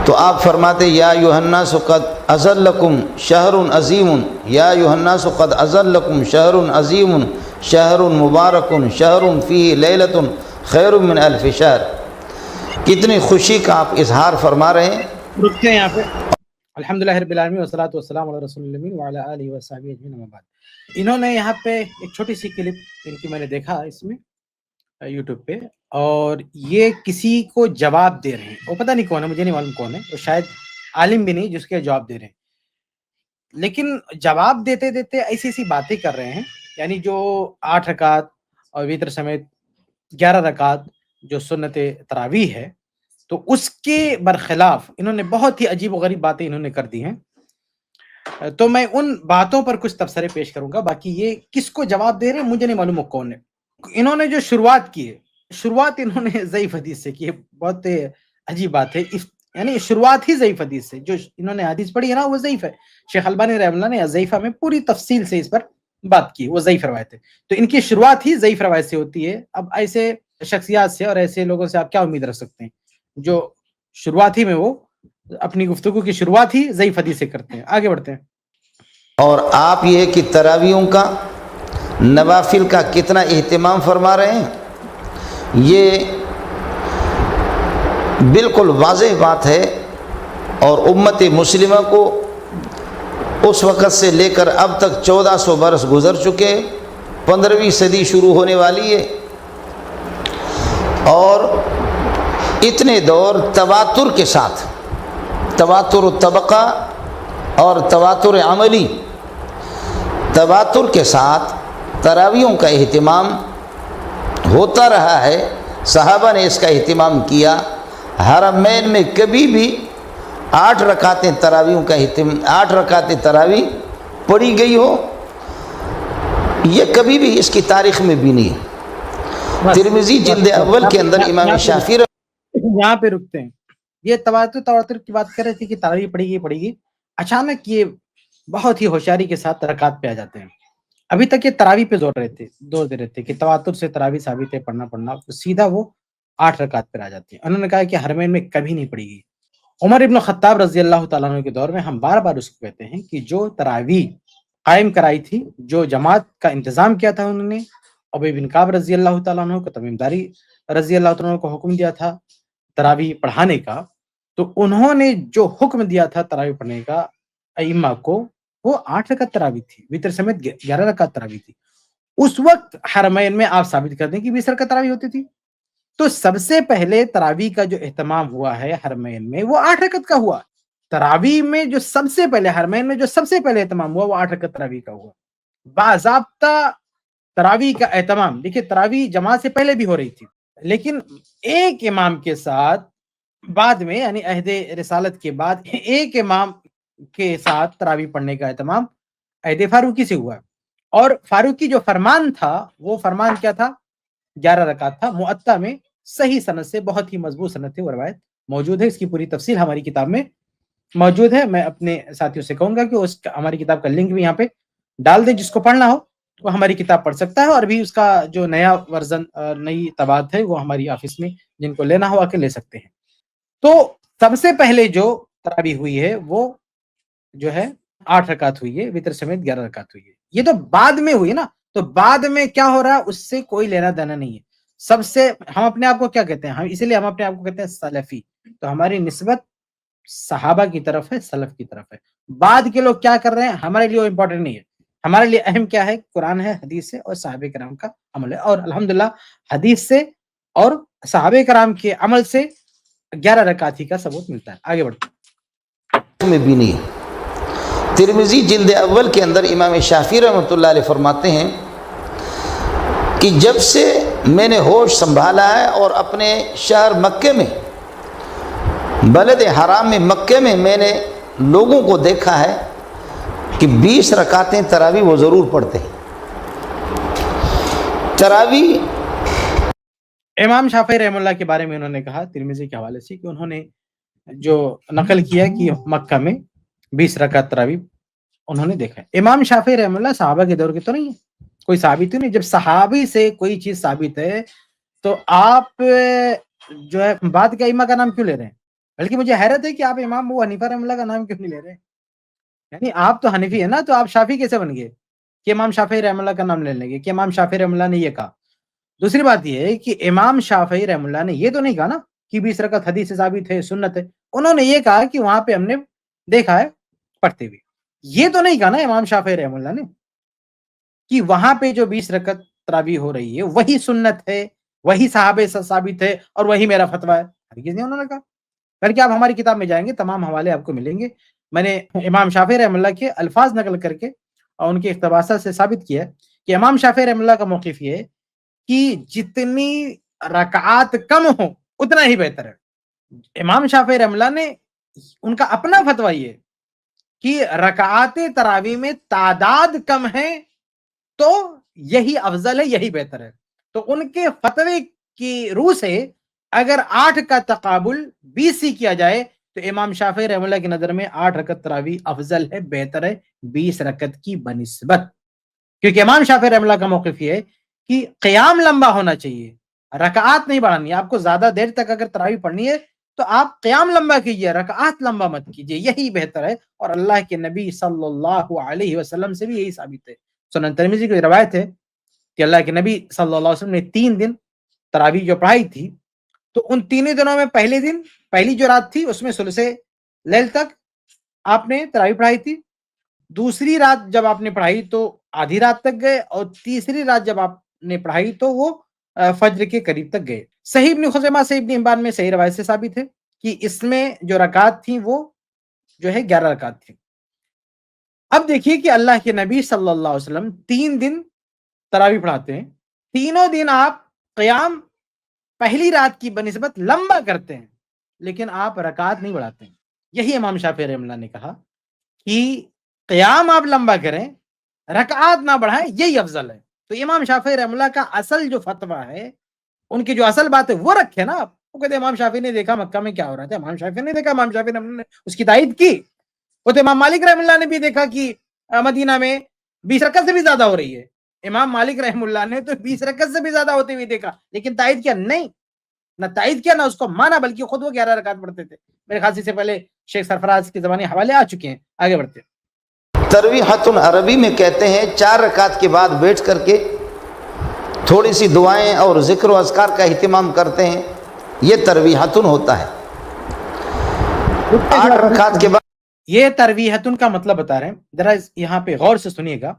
تو آپ فرماتے یا ایھا الناس قد اضلکم شہر عظیم، یا ایھا الناس قد اضلکم شہر عظیم شہر مبارک شہر فیہ لیلۃ خیر من الف شہر۔ کتنی خوشی کا آپ اظہار فرما رہے ہیں۔ رکتے ہیں یہاں پہ۔ الحمدللہ رب العالمین والصلاۃ والسلام علی رسول اللہ وعلی آلہ وصحبہ اجمعین، اما بعد۔ انہوں نے یہاں پہ ایک چھوٹی سی کلپ ان کی میں نے دیکھا اس میں یوٹیوب پہ، اور یہ کسی کو جواب دے رہے ہیں، وہ پتہ نہیں کون ہے، مجھے نہیں معلوم کون ہے، وہ شاید عالم بھی نہیں جس کے جواب دے رہے ہیں، لیکن جواب دیتے دیتے ایسی ایسی باتیں کر رہے ہیں، یعنی جو 8 رکعت اور وتر سمیت 11 رکعت جو سنت تراویح ہے، تو اس کے برخلاف انہوں نے بہت ہی عجیب و غریب باتیں انہوں نے کر دی ہیں۔ تو میں ان باتوں پر کچھ تبصرے پیش کروں گا، باقی یہ کس کو جواب دے رہے ہیں مجھے نہیں معلوم کون ہے۔ انہوں نے جو شروعات کی ہے، شروعات انہوں نے ضعیف حدیث سے کی ہے، بہت عجیب بات ہے، یعنی شروعات ہی ضعیف حدیث سے، جو انہوں نے حدیث پڑھی ہے نا وہ ضعیف ہے۔ شیخ البانی رحمہ اللہ نے ضعیفہ میں پوری تفصیل سے اس پر بات کی، وہ ضعیف روایت ہے، تو ان کی شروعات ہی ضعیف روایت سے ہوتی ہے۔ اب ایسے شخصیات سے اور ایسے لوگوں سے آپ کیا امید رکھ سکتے ہیں جو شروعات ہی میں وہ اپنی گفتگو کی شروعات ہی ضعیف حدیث سے کرتے ہیں۔ آگے بڑھتے ہیں۔ اور آپ یہ کہ تراویحوں کا نوافل کا کتنا اہتمام فرما رہے ہیں، یہ بالکل واضح بات ہے، اور امت مسلمہ کو اس وقت سے لے کر اب تک 1400 برس گزر چکے، 15ویں صدی شروع ہونے والی ہے، اور اتنے دور تواتر کے ساتھ، تواتر طبقہ اور تواتر عملی، تواتر کے ساتھ تراویحوں کا اہتمام ہوتا رہا ہے۔ صحابہ نے اس کا اہتمام کیا۔ حرمین میں کبھی بھی 8 رکعتیں تراویحوں کا 8 رکعتیں تراویح پڑھی گئی ہو، یہ کبھی بھی اس کی تاریخ میں بھی نہیں ہے۔ ترمذی جلد اول کے اندر امام شافعی یہاں پہ رکتے ہیں۔ یہ تواتر کی بات کر رہے تھے کہ تراویح پڑھی گئی، اچانک یہ بہت ہی ہوشیاری کے ساتھ رکعت پہ آ جاتے ہیں۔ ابھی تک یہ تراویح پہ زور دے رہے تھے کہ تواتر سے تراویح ثابت ہے، پڑھنا، سیدھا وہ 8 رکعت پر آ جاتی ہے۔ انہوں نے کہا کہ حرمین میں کبھی نہیں پڑھی گئی۔ عمر ابن خطاب رضی اللہ تعالیٰ عنہ کے دور میں ہم بار بار اس کو کہتے ہیں کہ جو تراویح قائم کرائی تھی، جو جماعت کا انتظام کیا تھا انہوں نے، ابی بن کعب رضی اللہ تعالیٰ عنہ کو، تمیم داری رضی اللہ تعالیٰ عنہ کو حکم دیا تھا تراویح پڑھانے کا، تو انہوں نے جو حکم دیا تھا تراویح پڑھنے کا ائمہ کو، وہ 8 رکعت تراویح تھی، وتر سمیت 11 رکعت تراویح تھی۔ اس وقت حرمین میں آپ ثابت کر دیں کہ 20 رکعت تراویح ہوتی تھی۔ تو سب سے پہلے تراویح کا جو اہتمام ہوا ہے حرمین میں، وہ 8 رکعت کا ہوا۔ تراویح میں جو سب سے پہلے حرمین میں جو سب سے پہلے اہتمام ہوا وہ 8 رکعت تراویح کا ہوا۔ باضابطہ تراویح کا اہتمام، دیکھیے تراویح جماعت سے پہلے بھی ہو رہی تھی، لیکن ایک امام کے ساتھ بعد میں، یعنی عہد رسالت کے بعد ایک امام کے ساتھ تراویح پڑھنے کا اہتمام عہد فاروقی سے ہوا، اور فاروقی جو فرمان تھا وہ فرمان کیا تھا؟ 11 رکعت تھا۔ مؤطا میں صحیح سند سے، بہت ہی مضبوط سند ہے، وہ روایت موجود ہے، اس کی پوری تفصیل ہماری کتاب میں موجود ہے۔ میں اپنے ساتھیوں سے کہوں گا کہ ہماری کتاب کا لنک بھی یہاں پہ ڈال دیں، جس کو پڑھنا ہو وہ ہماری کتاب پڑھ سکتا ہے، اور بھی اس کا جو نیا ورژن، نئی طباعت ہے، وہ ہماری آفس میں جن کو لینا ہو آ کے لے سکتے ہیں۔ تو سب سے پہلے جو تراویح ہوئی ہے وہ جو ہے 8 رکعت ہوئی ہے، وتر سمیت 11 رکعت ہوئی ہے۔ یہ تو بعد میں ہوئی نا، تو بعد میں کیا ہو رہا ہے اس سے کوئی لینا دینا نہیں ہے۔ سب سے ہم اپنے آپ کو کیا کہتے ہیں؟ اسی لیے ہم اپنے آپ کو کہتے ہیں سلفی، تو ہماری نسبت صحابہ کی طرف ہے، سلف کی طرف ہے۔ بعد کے لوگ کیا کر رہے ہیں ہمارے لیے وہ امپورٹنٹ نہیں ہے۔ ہمارے لیے اہم کیا ہے؟ قرآن ہے، حدیث ہے، اور صحابہ کرام کا عمل ہے، اور الحمدللہ حدیث سے اور صحابہ کرام کے عمل سے 11 رکعت ہی کا ثبوت ملتا ہے۔ آگے بڑھتے میں بھی نہیں۔ ترمذی جلد اول کے اندر امام شافعی رحمۃ اللہ علیہ فرماتے ہیں کہ جب سے میں نے ہوش سنبھالا ہے اور اپنے شہر مکے میں، بلد حرام میں، مکے میں، میں نے لوگوں کو دیکھا ہے کہ 20 رکعتیں تراویح وہ ضرور پڑھتے ہیں۔ تراویح امام شافعی رحمہ اللہ کے بارے میں انہوں نے کہا ترمذی کے حوالے سے کہ انہوں نے جو نقل کیا کہ مکہ میں 20 رکعت تراویح انہوں نے دیکھا ہے۔ امام شافعی رحمہ اللہ صحابہ کے دور کے تو نہیں ہے، کوئی ثابت ہی نہیں۔ جب صحابی سے کوئی چیز ثابت ہے تو آپ جو ہے بعد کے ائمہ کا نام کیوں لے رہے ہیں؟ بلکہ مجھے حیرت ہے کہ آپ امام ابو حنیفہ رحمہ اللہ کا نام کیوں نہیں لے رہے ہیں؟ یعنی آپ تو حنفی ہے نا، تو آپ شافعی کیسے بن گئے کہ امام شافعی رحمہ اللہ کا نام لے لیں گے کہ امام شافعی رحمہ اللہ نے یہ کہا؟ دوسری بات یہ ہے کہ امام شافعی رحمہ اللہ نے یہ تو نہیں کہا نا کہ 20 رکعت حدیث سے ثابت ہے، سنت ہے. انہوں نے یہ کہا کہ وہاں پہ ہم نے دیکھا ہے پڑھتے ہوئے. یہ تو نہیں کہا نا امام شافعی رحمہ اللہ نے کہ وہاں پہ جو 20 رکعت تراویح ہو رہی ہے وہی سنت ہے، وہی صحابے سے ثابت ہے اور وہی میرا فتویٰ ہے. ہرگز نہیں انہوں نے کہا. بلکہ آپ ہماری کتاب میں جائیں گے، تمام حوالے آپ کو ملیں گے. میں نے امام شافعی رحمہ اللہ کے الفاظ نقل کر کے اور ان کے اقتباسات سے ثابت کیا کہ امام شافعی رحمہ اللہ کا موقف یہ ہے کہ جتنی رکعات کم ہو اتنا ہی بہتر ہے. امام شافعی رحمہ اللہ نے ان کا اپنا فتویٰ یہ ہے کہ رکعات تراویح میں تعداد کم ہے تو یہی افضل ہے، یہی بہتر ہے. تو ان کے فتوے کی روح سے اگر 8 کا تقابل 20 سے کیا جائے تو امام شافعی رحمہ اللہ کی نظر میں 8 رکعت تراویح افضل ہے، بہتر ہے 20 رکعت کی بنسبت. کیونکہ امام شافعی رحمہ اللہ کا موقف یہ ہے کہ قیام لمبا ہونا چاہیے، رکعات نہیں بڑھانی. آپ کو زیادہ دیر تک اگر تراویح پڑھنی ہے تو آپ قیام لمبا کیجئے، رکعات لمبا مت کیجئے، یہی بہتر ہے. اور اللہ کے نبی صلی اللہ علیہ وسلم سے بھی یہی ثابت ہے. سنن ترمذی کی روایت ہے کہ اللہ کے نبی صلی اللہ علیہ وسلم نے 3 دن تراویح جو پڑھائی تھی تو ان 3 دنوں میں پہلے دن پہلی جو رات تھی اس میں ثلث لیل تک آپ نے تراویح پڑھائی تھی. دوسری رات جب آپ نے پڑھائی تو آدھی رات تک گئے، اور تیسری رات جب آپ نے پڑھائی تو وہ فجر کے قریب تک گئے. صحیح ابن خزیمہ سے ابن حبان میں صحیح روایت سے ثابت ہے کہ اس میں جو رکعات تھیں وہ جو ہے 11 رکعت تھی. اب دیکھیے کہ اللہ کے نبی صلی اللہ علیہ وسلم 3 دن تراویح پڑھاتے ہیں، تینوں دن آپ قیام پہلی رات کی بنسبت لمبا کرتے ہیں لیکن آپ رکعات نہیں بڑھاتے ہیں. یہی امام شافعی رحمہ اللہ نے کہا کہ قیام آپ لمبا کریں، رکعات نہ بڑھائیں، یہی افضل ہے. تو امام شافعی رحمہ اللہ کا اصل جو فتویٰ ہے، ان کی جو اصل بات ہے وہ رکھے نا آپ. وہ کہتے ہیں امام شافعی نے دیکھا مکہ میں کیا ہو رہا تھا، امام شافعی نے دیکھا، امام شافعی رحمہ اللہ نے اس کی تائید کی. وہ تو امام مالک رحمہ اللہ نے بھی دیکھا کہ مدینہ میں 20 رکعت سے بھی زیادہ ہو رہی ہے. امام مالک رحمہ اللہ نے تو 20 رکعت سے بھی زیادہ ہوتے ہوئے دیکھا لیکن تائید کیا نہیں، نہ تائید کیا نہ اس کو مانا، بلکہ خود وہ 11 رکعت پڑھتے تھے. میرے خاصی سے پہلے شیخ سرفراز کے زمانے حوالے آ چکے ہیں. آگے بڑھتے ہیں. ترویحۃ عربی میں کہتے ہیں 4 رکعت کے بعد بیٹھ کر کے تھوڑی سی دعائیں اور ذکر و اذکار کا اہتمام کرتے ہیں، یہ ترویحۃ ہوتا ہے. 8 رکعت کے بعد یہ ترویحۃ کا مطلب بتا رہے ہیں، ذرا یہاں پہ غور سے سنیے گا.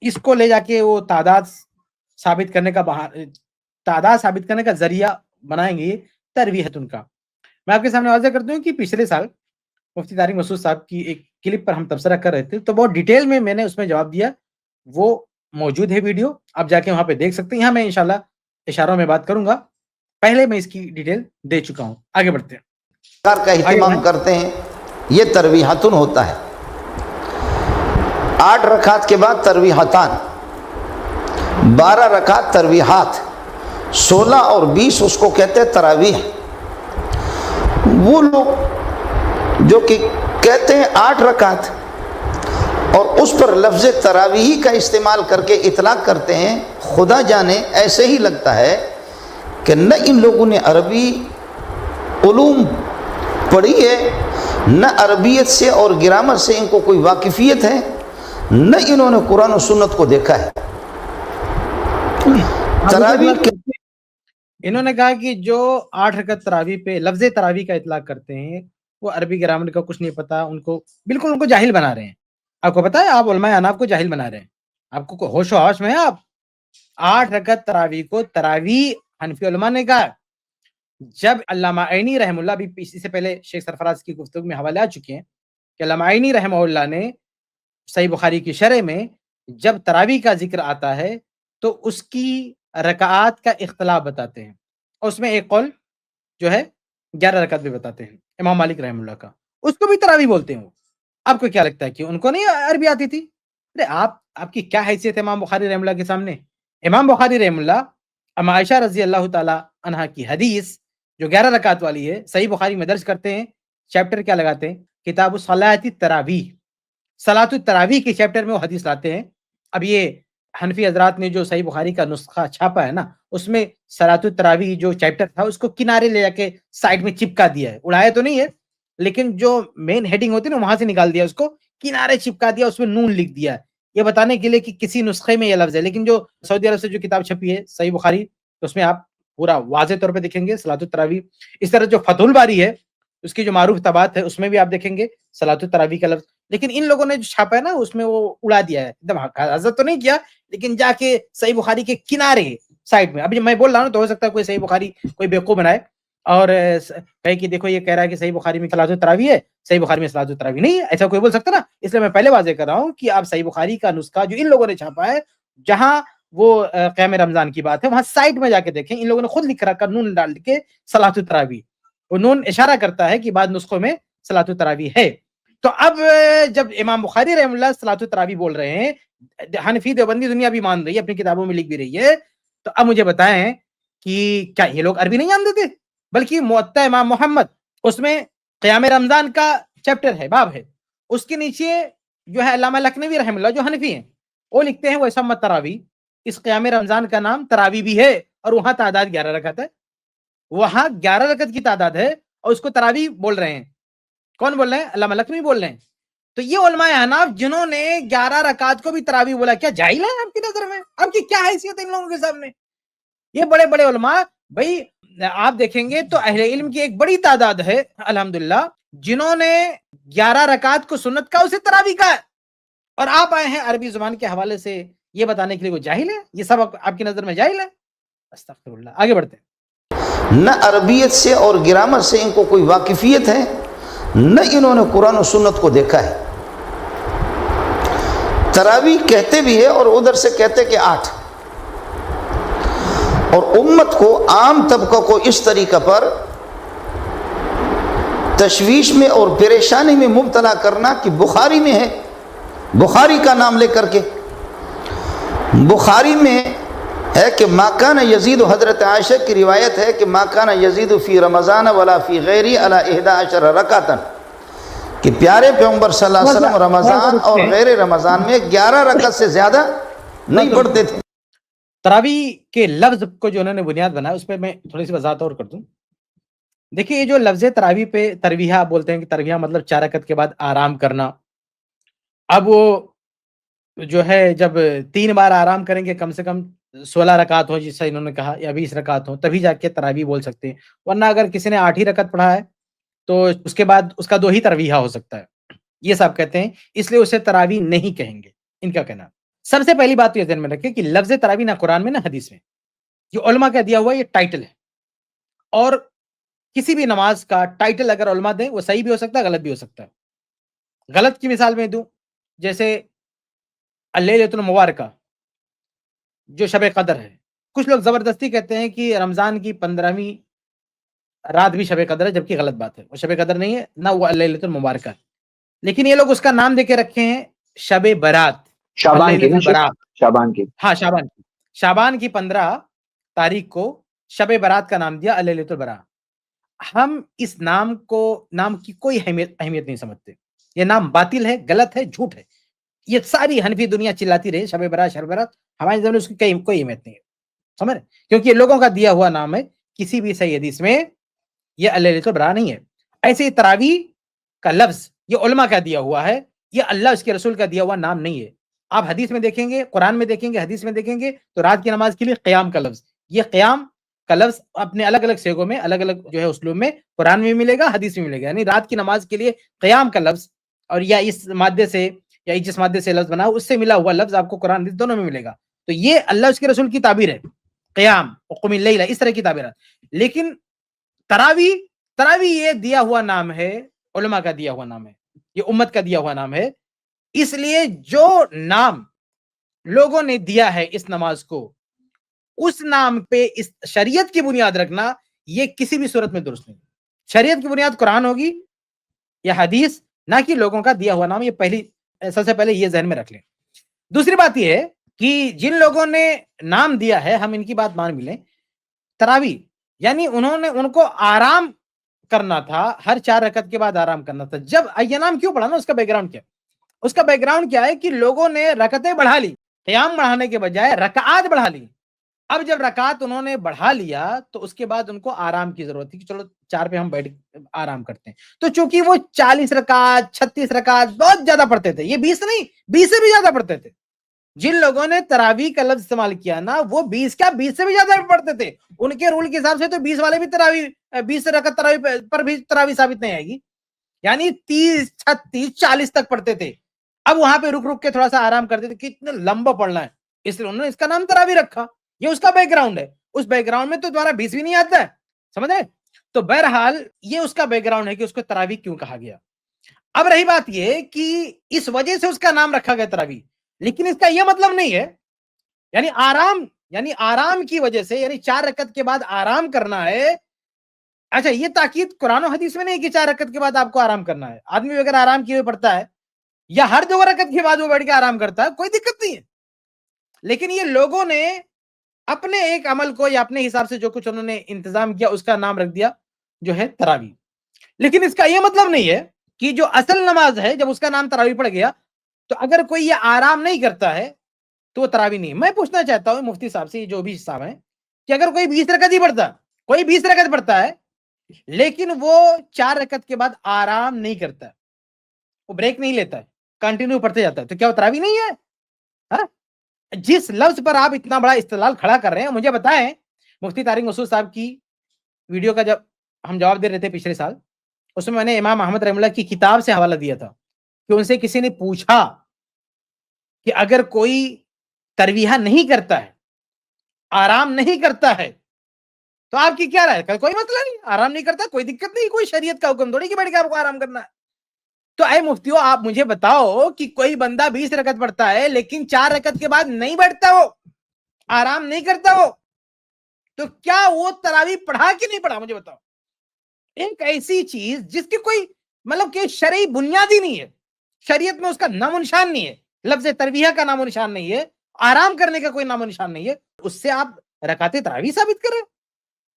اس کو لے جا کے وہ تعداد ثابت کرنے کا ذریعہ بنائیں گے ترویحۃ کا. میں آپ کے سامنے واضح کرتا ہوں کہ پچھلے سال مفتی طارق مسعود صاحب کی ایک کلپ پر ہم تبصرہ کر رہے تھے تو بہت ڈیٹیل میں نے اس میں جواب دیا، وہ موجود ہے ویڈیو، آپ جا کے وہاں پہ دیکھ سکتے ہیں. یہاں میں انشاءاللہ اشاروں میں بات کروں گا، پہلے میں اس کی ڈیٹیل دے چکا ہوں. آگے بڑھتے ہیں. کا اہتمام کرتے ہیں، یہ ترویحۃ ہوتا ہے. 8 رکعت کے بعد ترویحتان، 12 رکعت ترویحات، 16 اور 20 اس کو کہتے ہیں تراویح. وہ لوگ جو کہ کہتے ہیں 8 رکعت اور اس پر لفظ تراویح کا استعمال کر کے اطلاق کرتے ہیں، خدا جانے ایسے ہی لگتا ہے کہ نہ ان لوگوں نے عربی علوم پڑھی ہے، نہ عربیت سے اور گرامر سے ان کو کوئی واقفیت ہے، نہ انہوں نے قرآن و سنت کو دیکھا ہے. تراویح انہوں نے کہا کہ جو 8 رکعت تراویح پہ لفظ تراویح کا اطلاق کرتے ہیں وہ عربی گرامر کا کچھ نہیں پتا، ان کو جاہل بنا رہے ہیں. آپ کو پتا ہے آپ علماء اناف کو جاہل بنا رہے ہیں. آپ کو ہوش و حواس میں ہے؟ آپ 8 رکعت تراویح کو تراویح حنفی علماء نے کہا. جب علامہ عینی رحمہ اللہ بھی اسی سے پہلے شیخ سرفراز کی گفتگو میں حوالے آ چکے ہیں کہ علامہ عینی رحمہ اللہ نے صحیح بخاری کی شرح میں جب تراویح کا ذکر آتا ہے تو اس کی رکعات کا اختلاف بتاتے ہیں، اور اس میں ایک قول جو ہے 11 رکعت بھی بتاتے ہیں امام مالک رحمہ اللہ کا، اس کو بھی تراویح بولتے ہیں. وہ آپ کو کیا لگتا ہے کہ ان کو نہیں عربی آتی تھی؟ ارے آپ کی کیا حیثیت ہے امام بخاری رحمہ اللہ کے سامنے؟ امام بخاری رحمہ اللہ ام عائشہ رضی اللہ تعالی عنہا کی حدیث جو 11 رکعت والی ہے صحیح بخاری میں درج کرتے ہیں. چیپٹر کیا لگاتے ہیں؟ کتاب صلاۃ التراویح، صلاۃ التراویح کے چیپٹر میں وہ حدیث لاتے ہیں. اب یہ حنفی حضرات نے جو صحیح بخاری کا نسخہ چھاپا ہے نا، اس میں صلاۃ التراویح جو چیپٹر تھا اس کو کنارے لے جا کے سائڈ میں چپکا دیا ہے، اڑایا تو نہیں ہے لیکن جو مین ہیڈنگ ہوتی ہے نا وہاں سے نکال دیا، اس کو کنارے چپکا دیا، اس میں نون لکھ دیا ہے، یہ بتانے کے لیے کہ کسی نسخے میں یہ لفظ ہے، لیکن جو سعودی عرب سے جو کتاب چھپی ہے صحیح بخاری، اس میں آپ پورا واضح طور پہ دیکھیں گے صلاۃ التراویح۔ اس طرح جو فتح الباری ہے اس کی جو معروف طبعات ہے اس میں بھی آپ دیکھیں گے صلاۃ التراویح کا لفظ، لیکن ان لوگوں نے جو چھاپا ہے نا اس میں وہ اڑا دیا ہے، ایک دم حضرت تو نہیں کیا لیکن جا کے صحیح بخاری کے کنارے سائڈ میں، ابھی میں بول رہا ہوں تو ہو سکتا ہے کوئی صحیح بخاری کوئی بیوقوف بنائے اور کہے کہ دیکھو یہ کہہ رہا ہے کہ صحیح بخاری میں صلاۃ التراویح ہے، صحیح بخاری میں صلاۃ التراویح نہیں ہے، ایسا کوئی بول سکتا نا؟ اس لیے میں پہلے واضح کر رہا ہوں کہ آپ صحیح بخاری کا نسخہ جو ان لوگوں نے چھاپا ہے جہاں وہ قیام رمضان کی بات ہے وہاں سائڈ میں جا کے دیکھیں، ان لوگوں نے خود لکھ رکھا نون ڈال کے صلاۃ التراویح، وہ نون اشارہ کرتا ہے کہ بعض نسخوں میں صلاۃ التراویح ہے۔ تو اب جب امام بخاری رحم اللہ صلاۃ التراویح بول رہے ہیں، حنفی دیوبندی دنیا بھی مان رہی ہے، اپنی کتابوں میں لکھ بھی رہی ہے، تو اب مجھے بتائیں کہ کیا یہ لوگ عربی نہیں جانتے تھے؟ بلکہ موطا امام محمد اس میں قیام رمضان کا چیپٹر ہے، باب ہے، اس کے نیچے جو ہے علامہ لکھنوی رحم اللہ جو حنفی ہیں وہ لکھتے ہیں وَيُسَمَّى تراویح، اس قیام رمضان کا نام تراویح بھی ہے، اور وہاں تعداد 11 رکعت ہے، وہاں 11 رکعت کی تعداد ہے اور اس کو تراویح بول رہے ہیں۔ کون بول رہے ہیں؟ علامہ لکھنوی بول رہے ہیں۔ تو یہ علماء احناف جنہوں نے 11 رکعت کو بھی تراویح بولا، کیا جاہل ہیں آپ کی نظر میں؟ آپ کی کیا حیثیت ہے ان لوگوں کے سامنے؟ یہ بڑے بڑے علماء، بھائی آپ دیکھیں گے تو اہل علم کی ایک بڑی تعداد ہے الحمدللہ جنہوں نے 11 رکعت کو سنت کا اسے تراویح کا ہے، اور آپ آئے ہیں عربی زبان کے حوالے سے یہ بتانے کے لیے وہ جاہل ہے؟ یہ سب آپ کی نظر میں جاہل ہے؟ استغفر اللہ۔ آگے بڑھتے ہیں۔ نہ عربیت سے اور گرامر سے ان کو کوئی واقفیت ہے، نہ انہوں نے قرآن و سنت کو دیکھا ہے۔ تراویح کہتے بھی ہے اور ادھر سے کہتے کہ 8، اور امت کو عام طبقہ کو اس طریقہ پر تشویش میں اور پریشانی میں مبتلا کرنا کہ بخاری میں ہے، بخاری کا نام لے کر کے بخاری میں ہے کہ ما کان یزید، حضرت عائشہ کی روایت ہے کہ ما کان یزید فی رمضان ولا فی غیری علی 11 رکعتا، کہ پیارے پیغمبر صلی اللہ علیہ وسلم رمضان اور غیر رمضان میں 11 رکعت سے زیادہ نہیں پڑھتے تھے۔ تراویح کے لفظ کو جو انہوں نے بنیاد بنایا اس پہ میں تھوڑی سی وضاحت اور کر دوں۔ دیکھیے یہ جو لفظ تراویح پہ ترویحہ بولتے ہیں کہ ترویحہ مطلب 4 رکعت کے بعد آرام کرنا، اب وہ جو ہے جب 3 بار آرام کریں گے کم سے کم 16 رکعت ہو جس سے انہوں نے کہا، یا 20 رکعت ہو، تبھی جا کے تراویح بول سکتے ہیں، ورنہ اگر کسی نے 8 ہی رکعت پڑھا ہے تو اس کے بعد اس کا 2 ہی ترویحہ ہو سکتا ہے، یہ صاحب کہتے ہیں، اس لیے اسے تراویح نہیں کہیں گے، ان کا کہنا۔ سب سے پہلی بات تو یہ ذہن میں رکھیں کہ لفظ تراویح نہ قرآن میں نہ حدیث میں، یہ علماء کا دیا ہوا یہ ٹائٹل ہے، اور کسی بھی نماز کا ٹائٹل اگر علماء دیں وہ صحیح بھی ہو سکتا ہے غلط بھی ہو سکتا ہے۔ غلط کی مثال میں دوں، جیسے اللیلۃ المبارکہ جو شب قدر ہے، کچھ لوگ زبردستی کہتے ہیں کہ رمضان کی 15ویں رات بھی شب قدر ہے، جبکہ غلط بات ہے، وہ شب قدر نہیں ہے، نہ وہ اللیلۃ المبارکہ ہے، لیکن یہ لوگ اس کا نام دے کے رکھے ہیں شب برات، شعبان کی، اللیلۃ البرات، شعبان کی، ہاں شعبان کی 15 تاریخ کو شب برات کا نام دیا اللیلۃ البرات۔ ہم اس نام کی کوئی اہمیت نہیں سمجھتے، یہ نام باطل ہے، غلط ہے، جھوٹ ہے، یہ ساری حنفی دنیا چلاتی رہے شب برات شب برات، ہمارے زمانے میں اس کی کوئی اہمیت نہیں ہے، سمجھ رہے؟ کیونکہ یہ لوگوں کا دیا ہوا نام ہے، کسی بھی صحیح حدیث میں یہ اللیلۃ البرات نہیں ہے۔ ایسے ہی تراویح کا لفظ یہ علماء کا دیا ہوا ہے، یہ اللہ اس کے رسول کا دیا ہوا نام نہیں ہے۔ آپ حدیث میں دیکھیں گے، قرآن میں دیکھیں گے، حدیث میں دیکھیں گے تو رات کی نماز کے لیے قیام کا لفظ، یہ قیام کا لفظ اپنے الگ الگ صیغوں میں الگ الگ جو ہے اسلوب میں قرآن میں ملے گا، حدیث میں ملے گا، یعنی رات کی نماز کے لیے قیام کا لفظ، اور یا اس مادے سے یا جس مادے سے لفظ بنا اس سے ملا ہوا لفظ آپ کو قرآن حدیث دونوں میں ملے گا، تو یہ اللہ اس کے رسول کی تعبیر ہے، قیام وقم اللیل، اس طرح کی تعبیرات۔ لیکن تراویح یہ دیا ہوا نام ہے، علماء کا دیا ہوا نام ہے، یہ امت کا دیا ہوا نام ہے، اس لیے جو نام لوگوں نے دیا ہے اس نماز کو، اس نام پہ اس شریعت کی بنیاد رکھنا یہ کسی بھی صورت میں درست نہیں۔ شریعت کی بنیاد قرآن ہوگی یا حدیث، نہ کہ لوگوں کا دیا ہوا نام، یہ سب سے پہلے یہ ذہن میں رکھ لیں۔ دوسری بات یہ ہے کہ جن لوگوں نے نام دیا ہے، ہم ان کی بات مان بھی لیں، تراویح یعنی ان کو آرام کرنا تھا، ہر 4 رکعت کے بعد آرام کرنا تھا، جب یہ نام کیوں پڑھا نا، اس کا بیک گراؤنڈ کیا ہے؟ اس کا بیک گراؤنڈ کیا ہے کہ لوگوں نے رکعتیں بڑھا لی، قیام بڑھانے کے بجائے رکعات بڑھا لی. اب جب رکعت انہوں نے بڑھا لیا تو اس کے بعد ان کو آرام کی ضرورت تھی کہ چلو 4 پہ ہم بیٹھ آرام کرتے ہیں. تو چونکہ وہ 40 رکعت 36 رکعت بہت زیادہ پڑھتے تھے, یہ 20 نہیں 20 سے بھی زیادہ پڑھتے تھے. جن لوگوں نے تراویح کا لفظ استعمال کیا نا وہ 20 کیا 20 سے بھی زیادہ پڑھتے تھے. ان کے رول کے حساب سے تو 20 والے بھی تراویح 20 رکعت تراویح پر بھی تراویح ثابت نہیں آئے گی, یعنی 30 36 40 تک پڑھتے تھے. اب وہاں پہ رک رک کے تھوڑا سا آرام کرتے تھے, کتنا لمبا پڑھنا ہے, اس لیے انہوں نے اس کا نام تراویح رکھا. یہ اس کا بیک گراؤنڈ ہے. اس بیک گراؤنڈ میں تو دوبارہ 20 بھی نہیں آتا ہے, سمجھے. تو بہرحال یہ اس کا بیک گراؤنڈ ہے کہ اس کو تراویح کیوں کہا گیا. اب رہی بات یہ کہ اس وجہ سے اس کا نام رکھا گیا تراویح, لیکن اس کا یہ مطلب نہیں ہے یعنی آرام کی وجہ سے, یعنی 4 رکعت کے بعد آرام کرنا ہے. اچھا یہ تاکید قرآن و حدیث میں نہیں کہ 4 رکعت کے بعد آپ کو آرام کرنا ہے. آدمی اگر آرام کیے ہوئے پڑھتا ہے یا ہر 2 رکعت کے بعد وہ بیٹھ کے آرام کرتا ہے کوئی دقت نہیں ہے, لیکن یہ لوگوں نے اپنے ایک عمل کو یا اپنے حساب سے جو کچھ انہوں نے انتظام کیا اس کا نام رکھ دیا جو ہے تراویح. لیکن اس کا یہ مطلب نہیں ہے کہ جو اصل نماز ہے جب اس کا نام تراویح پڑ گیا تو اگر کوئی یہ آرام نہیں کرتا ہے تو وہ تراویح نہیں. میں پوچھنا چاہتا ہوں مفتی صاحب سے, جو بھی صاحب ہیں, کہ اگر کوئی 20 رکعت ہی پڑھتا, کوئی 20 رکعت پڑھتا ہے لیکن وہ 4 رکعت کے بعد آرام نہیں کرتا, وہ بریک نہیں لیتا ہے, کنٹینیو پڑھتے جاتا ہے, تو کیا وہ تراویح نہیں ہے؟ ہاں؟ جس لفظ پر آپ اتنا بڑا استدلال کھڑا کر رہے ہیں, مجھے بتائیں مفتی طارق مسعود صاحب کی ویڈیو کا جب ہم جواب دے رہے تھے پچھلے سال, اس میں نے امام احمد رحمہ اللہ کی کتاب سے حوالہ دیا تھا کہ ان سے کسی نے پوچھا کہ اگر کوئی ترویحہ نہیں کرتا ہے, آرام نہیں کرتا ہے, تو آپ کی کیا رائے؟ کوئی مسئلہ نہیں, آرام نہیں کرتا کوئی دقت نہیں, کوئی شریعت کا حکم تھوڑی کہ بیٹھ کے آپ کو آرام کرنا ہے. تو اے مفتیو آپ مجھے بتاؤ کہ کوئی بندہ 20 رکعت پڑھتا ہے لیکن 4 رکعت کے بعد نہیں بیٹھتا, وہ آرام نہیں کرتا, وہ تو کیا وہ تراویح پڑھا کہ نہیں پڑھا؟ مجھے بتاؤ. ایک ایسی چیز جس کی کوئی مطلب کہ شرعی بنیاد ہی نہیں ہے, شریعت میں اس کا نام و نشان نہیں ہے, لفظ ترویحہ کا نام و نشان نہیں ہے, آرام کرنے کا کوئی نام و نشان نہیں ہے, اس سے آپ رکعت تراویح ثابت کریں.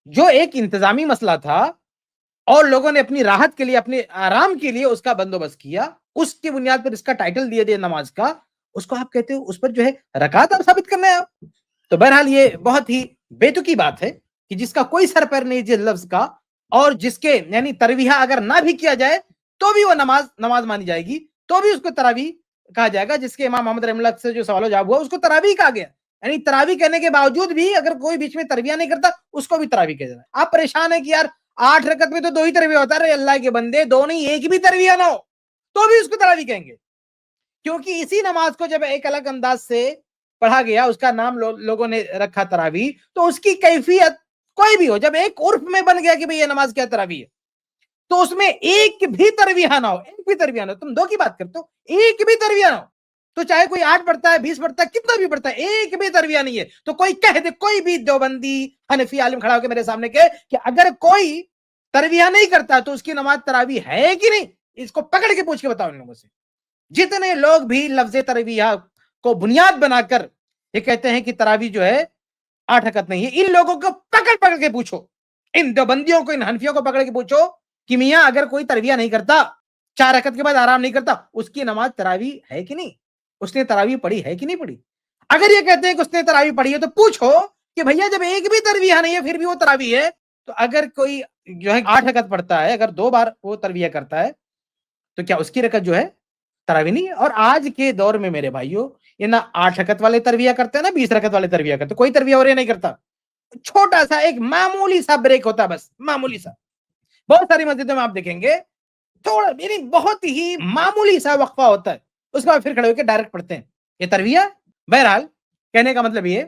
جو ایک انتظامی مسئلہ تھا اور لوگوں نے اپنی راحت کے لیے اپنے آرام کے لیے اس کا بندوبست کیا, اس کی بنیاد پر اس کا ٹائٹل دیا دیا نماز کا, اس کو آپ کہتے ہو اس پر جو ہے رکعت آپ ثابت کرنا ہے. تو بہرحال یہ بہت ہی بیتکی بات ہے کہ جس کا کوئی سر پیر نہیں جس لفظ کا, اور جس کے یعنی ترویحہ اگر نہ بھی کیا جائے تو بھی وہ نماز مانی جائے گی, تو بھی اس کو تراویح کہا جائے گا. جس کے امام محمد رحمہ اللہ سے جو سوال و جواب ہوا اس کو تراویح کہا گیا, یعنی تراویح کہنے کے باوجود بھی اگر کوئی بیچ میں ترویحہ نہیں کرتا اس کو بھی تراویح کہا جاتا ہے. آپ پریشان ہیں کہ یار 8 رکعت میں تو 2 ہی ترویحہ ہوتا ہے, اللہ کے بندے 2 نہیں, ایک بھی ترویحہ نہ ہو تو بھی اس کو تراویح کہیں گے, کیونکہ اسی نماز کو جب ایک الگ انداز سے پڑھا گیا, اس کا نام لوگوں نے رکھا تراویح, تو اس کی کیفیت کوئی بھی ہو, جب ایک عرف میں بن گیا کہ بھئی یہ نماز کیا تراویح ہے, تو اس میں ایک بھی ترویحہ نہ ہو, ایک بھی ترویحہ نہ ہو, تم 2 کی بات کرتے ہو, ایک بھی ترویحہ نہ ہو, تو چاہے کوئی 8 پڑھتا ہے 20 پڑھتا ہے کتنا بھی پڑھتا ہے, ایک بھی ترویحہ نہیں ہے, تو کوئی کہہ دے, کوئی بھی دیوبندی حنفی عالم کھڑا ہو کے میرے سامنے کہ اگر کوئی ترویحہ نہیں کرتا تو اس کی نماز تراویح ہے کہ نہیں, اس کو پکڑ کے پوچھ کے بتاؤ ان لوگوں سے. جتنے لوگ بھی لفظ ترویحہ کو بنیاد بنا کر یہ کہتے ہیں کہ تراویح جو ہے 8 رکعت نہیں ہے, ان لوگوں کو پکڑ کے پوچھو, ان دیوبندیوں کو, ان حنفیوں کو پکڑ کے پوچھو کہ میاں اگر کوئی ترویحہ نہیں کرتا, 4 رکعت کے بعد آرام نہیں کرتا, اس کی نماز تراویح ہے کہ نہیں, اس نے تراویح پڑھی ہے کہ نہیں پڑھی. اگر یہ کہتے ہیں کہ اس نے تراویح پڑھی ہے تو پوچھو کہ بھیا جب ایک بھی ترویحہ نہیں ہے پھر بھی وہ تراویح ہے, تو اگر کوئی جو ہے 8 رکعت پڑھتا ہے, اگر 2 بار وہ ترویحہ کرتا ہے تو کیا اس کی رکعت جو ہے تراویح نہیں ہے؟ اور آج کے دور میں میرے بھائیوں یہ نہ 8 رکعت والے ترویحہ کرتے ہیں, نہ 20 رکعت والے ترویحہ کرتے, کوئی ترویحہ اور یہ نہیں کرتا, چھوٹا سا ایک معمولی سا بریک ہوتا ہے, بس معمولی سا. بہت ساری مسجدوں میں آپ دیکھیں گے تھوڑا یعنی بہت ہی معمولی سا وقفہ ہوتا ہے, اس کے بعد پھر کھڑے ہو کے ڈائریکٹ پڑھتے ہیں, یہ ترویحہ. بہرحال کہنے کا مطلب یہ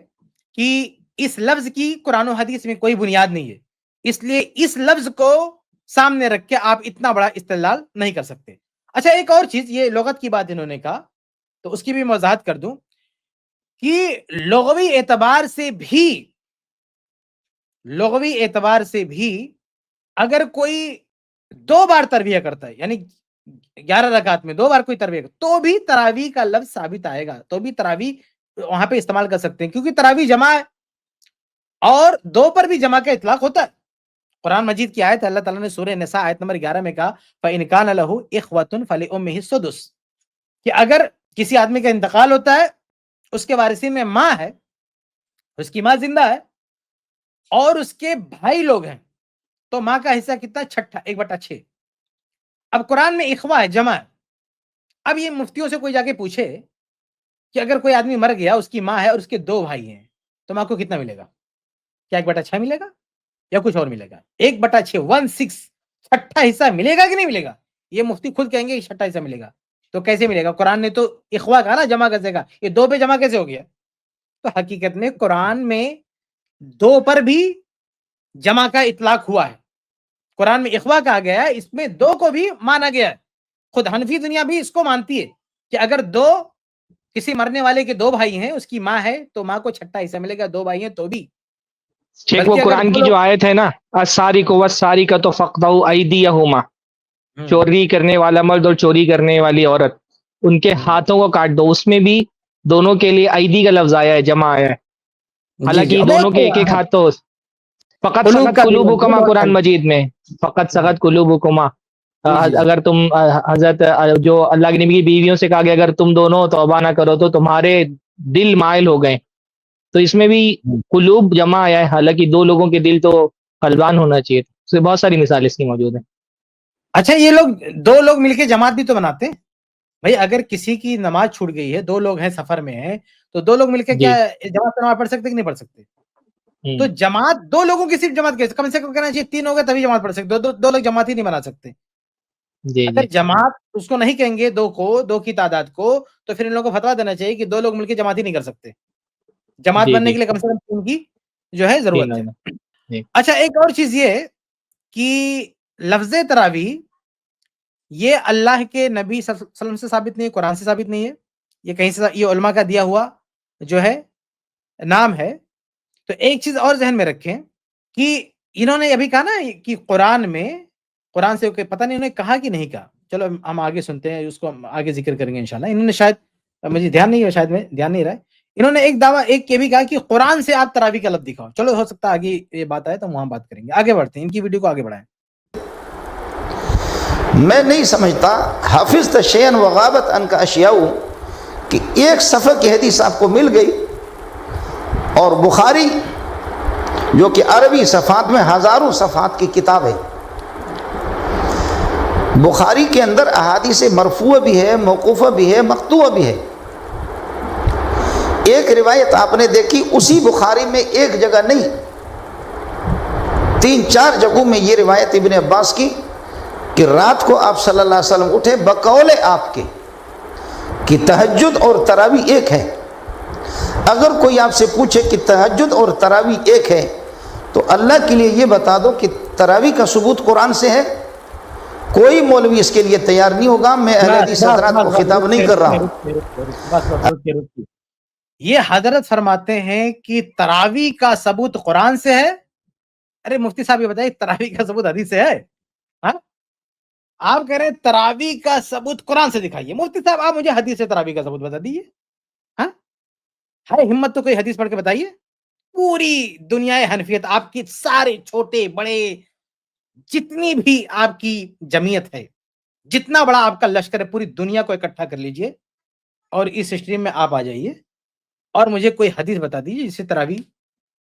کہ اس لفظ کی قرآن و حدیث میں کوئی بنیاد نہیں ہے, اس لیے اس لفظ کو سامنے رکھ کے آپ اتنا بڑا استدلال نہیں کر سکتے. اچھا ایک اور چیز, یہ لغت کی بات انہوں نے کہا تو اس کی بھی میں وضاحت کر دوں کہ لغوی اعتبار سے بھی اگر کوئی 2 بار ترویحہ کرتا ہے, یعنی 11 رکعت میں 2 بار کوئی ترویحہ کرتا تو بھی تراویح کا لفظ ثابت آئے گا, تو بھی تراویح وہاں پہ استعمال کر سکتے ہیں, کیونکہ تراویح جمع ہے اور 2 پر بھی جمع کا اطلاق ہوتا ہے. قرآن مجید کی آیت اللہ تعالیٰ نے سورہ نساء آیت نمبر 11 میں کہا فَإِنْ كَانَ لَهُ إِخْوَةٌ فَلِأُمِّهِ السُّدُسُ, کہ اگر کسی آدمی کا انتقال ہوتا ہے اس کے وارثین میں ماں ہے, اس کی ماں زندہ ہے, اور اس کے بھائی لوگ ہیں, تو ماں کا حصہ کتنا؟ 1/6. اب قرآن میں اخوا ہے, جمع ہے. اب یہ مفتیوں سے کوئی جا کے پوچھے کہ اگر کوئی آدمی مر گیا, اس کی ماں ہے اور اس کے 2 بھائی ہیں, تو ماں کو کتنا ملے گا؟ کیا 1/6 ملے گا یا کچھ اور ملے گا؟ 1/6 1/6 چھٹا حصہ ملے گا کہ نہیں ملے گا؟ یہ مفتی خود کہیں گے چھٹا حصہ ملے گا. تو کیسے ملے گا؟ قرآن نے تو اخوا کہا نا, جمع کیسے گا؟ یہ 2 پہ جمع کیسے ہو گیا؟ تو حقیقت میں قرآن میں 2 پر بھی جمع کا اطلاق ہوا ہے. قرآن میں اخوا کہا گیا ہے, اس میں 2 کو بھی مانا گیا ہے. خود حنفی دنیا بھی اس کو مانتی ہے کہ اگر کسی مرنے والے کے 2 بھائی ہیں, اس کی ماں ہے, تو ماں کو چھٹا حصہ ملے گا. 2 بھائی ہیں تو بھی. شیخ وہ قرآن کی جو آیت ہے نا, السارق والسارقۃ فاقطعوا ایدیہما, چوری کرنے والا مرد اور چوری کرنے والی عورت, ان کے ہاتھوں کو کاٹ دو, اس میں بھی دونوں کے لیے ایدی کا لفظ آیا ہے, جمع آیا ہے. حالانکہ دونوں کے ایک ایک ہاتھ تو فقط سقط قلوبکما, قرآن مجید میں فقط سقط قلوبکما. اگر تم حضرت جو اللہ کے نبی کی بیویوں سے کہا گیا اگر تم دونوں توبہ نہ کرو تو تمہارے دل مائل ہو گئے, تو اس میں بھی قلوب جمع آیا ہے, حالانکہ 2 لوگوں کے دل تو قلبان ہونا چاہیے. اس سے بہت ساری مثال اس کی موجود ہیں. اچھا, یہ لوگ 2 لوگ مل کے جماعت بھی تو بناتے ہیں بھائی. اگر کسی کی نماز چھوٹ گئی ہے, 2 لوگ ہیں سفر میں ہیں, تو 2 لوگ مل کے کیا جماعت نماز پڑھ سکتے کہ نہیں پڑھ سکتے؟ تو جماعت 2 لوگوں کی صرف جماعت کیسے؟ کم سے کم کہنا چاہیے 3 ہو گئے تبھی جماعت پڑھ سکتے. 2 لوگ جماعت ہی نہیں بنا سکتے. اگر جماعت اس کو نہیں کہیں گے 2 کی تعداد کو, تو پھر ان لوگوں کو فتویٰ دینا چاہیے کہ 2 لوگ مل کے جماعت ہی نہیں کر سکتے. جماعت بننے کے لیے کم سے کم 3 کی جو ہے ضرورت ہے. اچھا, ایک اور چیز یہ کہ لفظ تراویح یہ اللہ کے نبی صلی اللہ علیہ وسلم سے ثابت نہیں ہے, قرآن سے ثابت نہیں ہے, یہ کہیں سے, یہ علماء کا دیا ہوا جو ہے نام ہے. تو ایک چیز اور ذہن میں رکھیں کہ انہوں نے ابھی کہا نا کہ قرآن سے پتہ نہیں انہوں نے کہا کہ نہیں کہا. چلو ہم آگے سنتے ہیں, اس کو ہم آگے ذکر کریں گے انشاءاللہ. انہوں نے شاید, مجھے دھیان نہیں ہے, شاید میں دھیان نہیں رہا ہے, انہوں نے ایک دعویٰ یہ بھی کہا کہ قرآن سے آپ تراویح کا لفظ دکھاؤ. چلو ہو سکتا ہے آگے یہ بات آئے تو وہاں بات کریں گے. آگے بڑھتے ہیں, ان کی ویڈیو کو آگے بڑھائیں. میں نہیں سمجھتا حافظ شیئن وغابت ان کا اشیاء کہ ایک صفحہ کی حدیث آپ کو مل گئی, اور بخاری جو کہ عربی صفحات میں ہزاروں صفحات کی کتاب ہے, بخاری کے اندر احادیث مرفوع بھی ہے, موقوفہ بھی ہے, مقطوع بھی ہے. ایک روایت آپ نے دیکھی اسی بخاری میں ایک جگہ نہیں, 3-4 جگہوں میں یہ روایت ابن عباس کی کہ رات کو آپ صلی اللہ علیہ وسلم اٹھے بقول آپ کے کہ تہجد اور تراویح ایک ہے. اگر کوئی آپ سے پوچھے کہ تہجد اور تراویح ایک ہے تو اللہ کے لیے یہ بتا دو کہ تراویح کا ثبوت قرآن سے ہے. کوئی مولوی اس کے لیے تیار نہیں ہوگا. میں اہل حدیث حضرات کو خطاب نہیں کر رہا ہوں. یہ حضرت فرماتے ہیں کہ تراویح کا ثبوت قرآن سے ہے. ارے مفتی صاحب یہ بتائیے, تراویح کا ثبوت حدیث سے ہے؟ آپ کہہ رہے ہیں تراویح کا ثبوت قرآن سے دکھائیے. مفتی صاحب آپ مجھے حدیث سے تراویح کا ثبوت بتا دیجیے. ہے ہمت تو کوئی حدیث پڑھ کے بتائیے. پوری دنیا حنفیت, آپ کی سارے چھوٹے بڑے جتنی بھی آپ کی جمعیت ہے, جتنا بڑا آپ کا لشکر ہے, پوری دنیا کو اکٹھا کر لیجئے اور اس اسٹریم میں آپ آ جائیے اور مجھے کوئی حدیث بتا دیجیے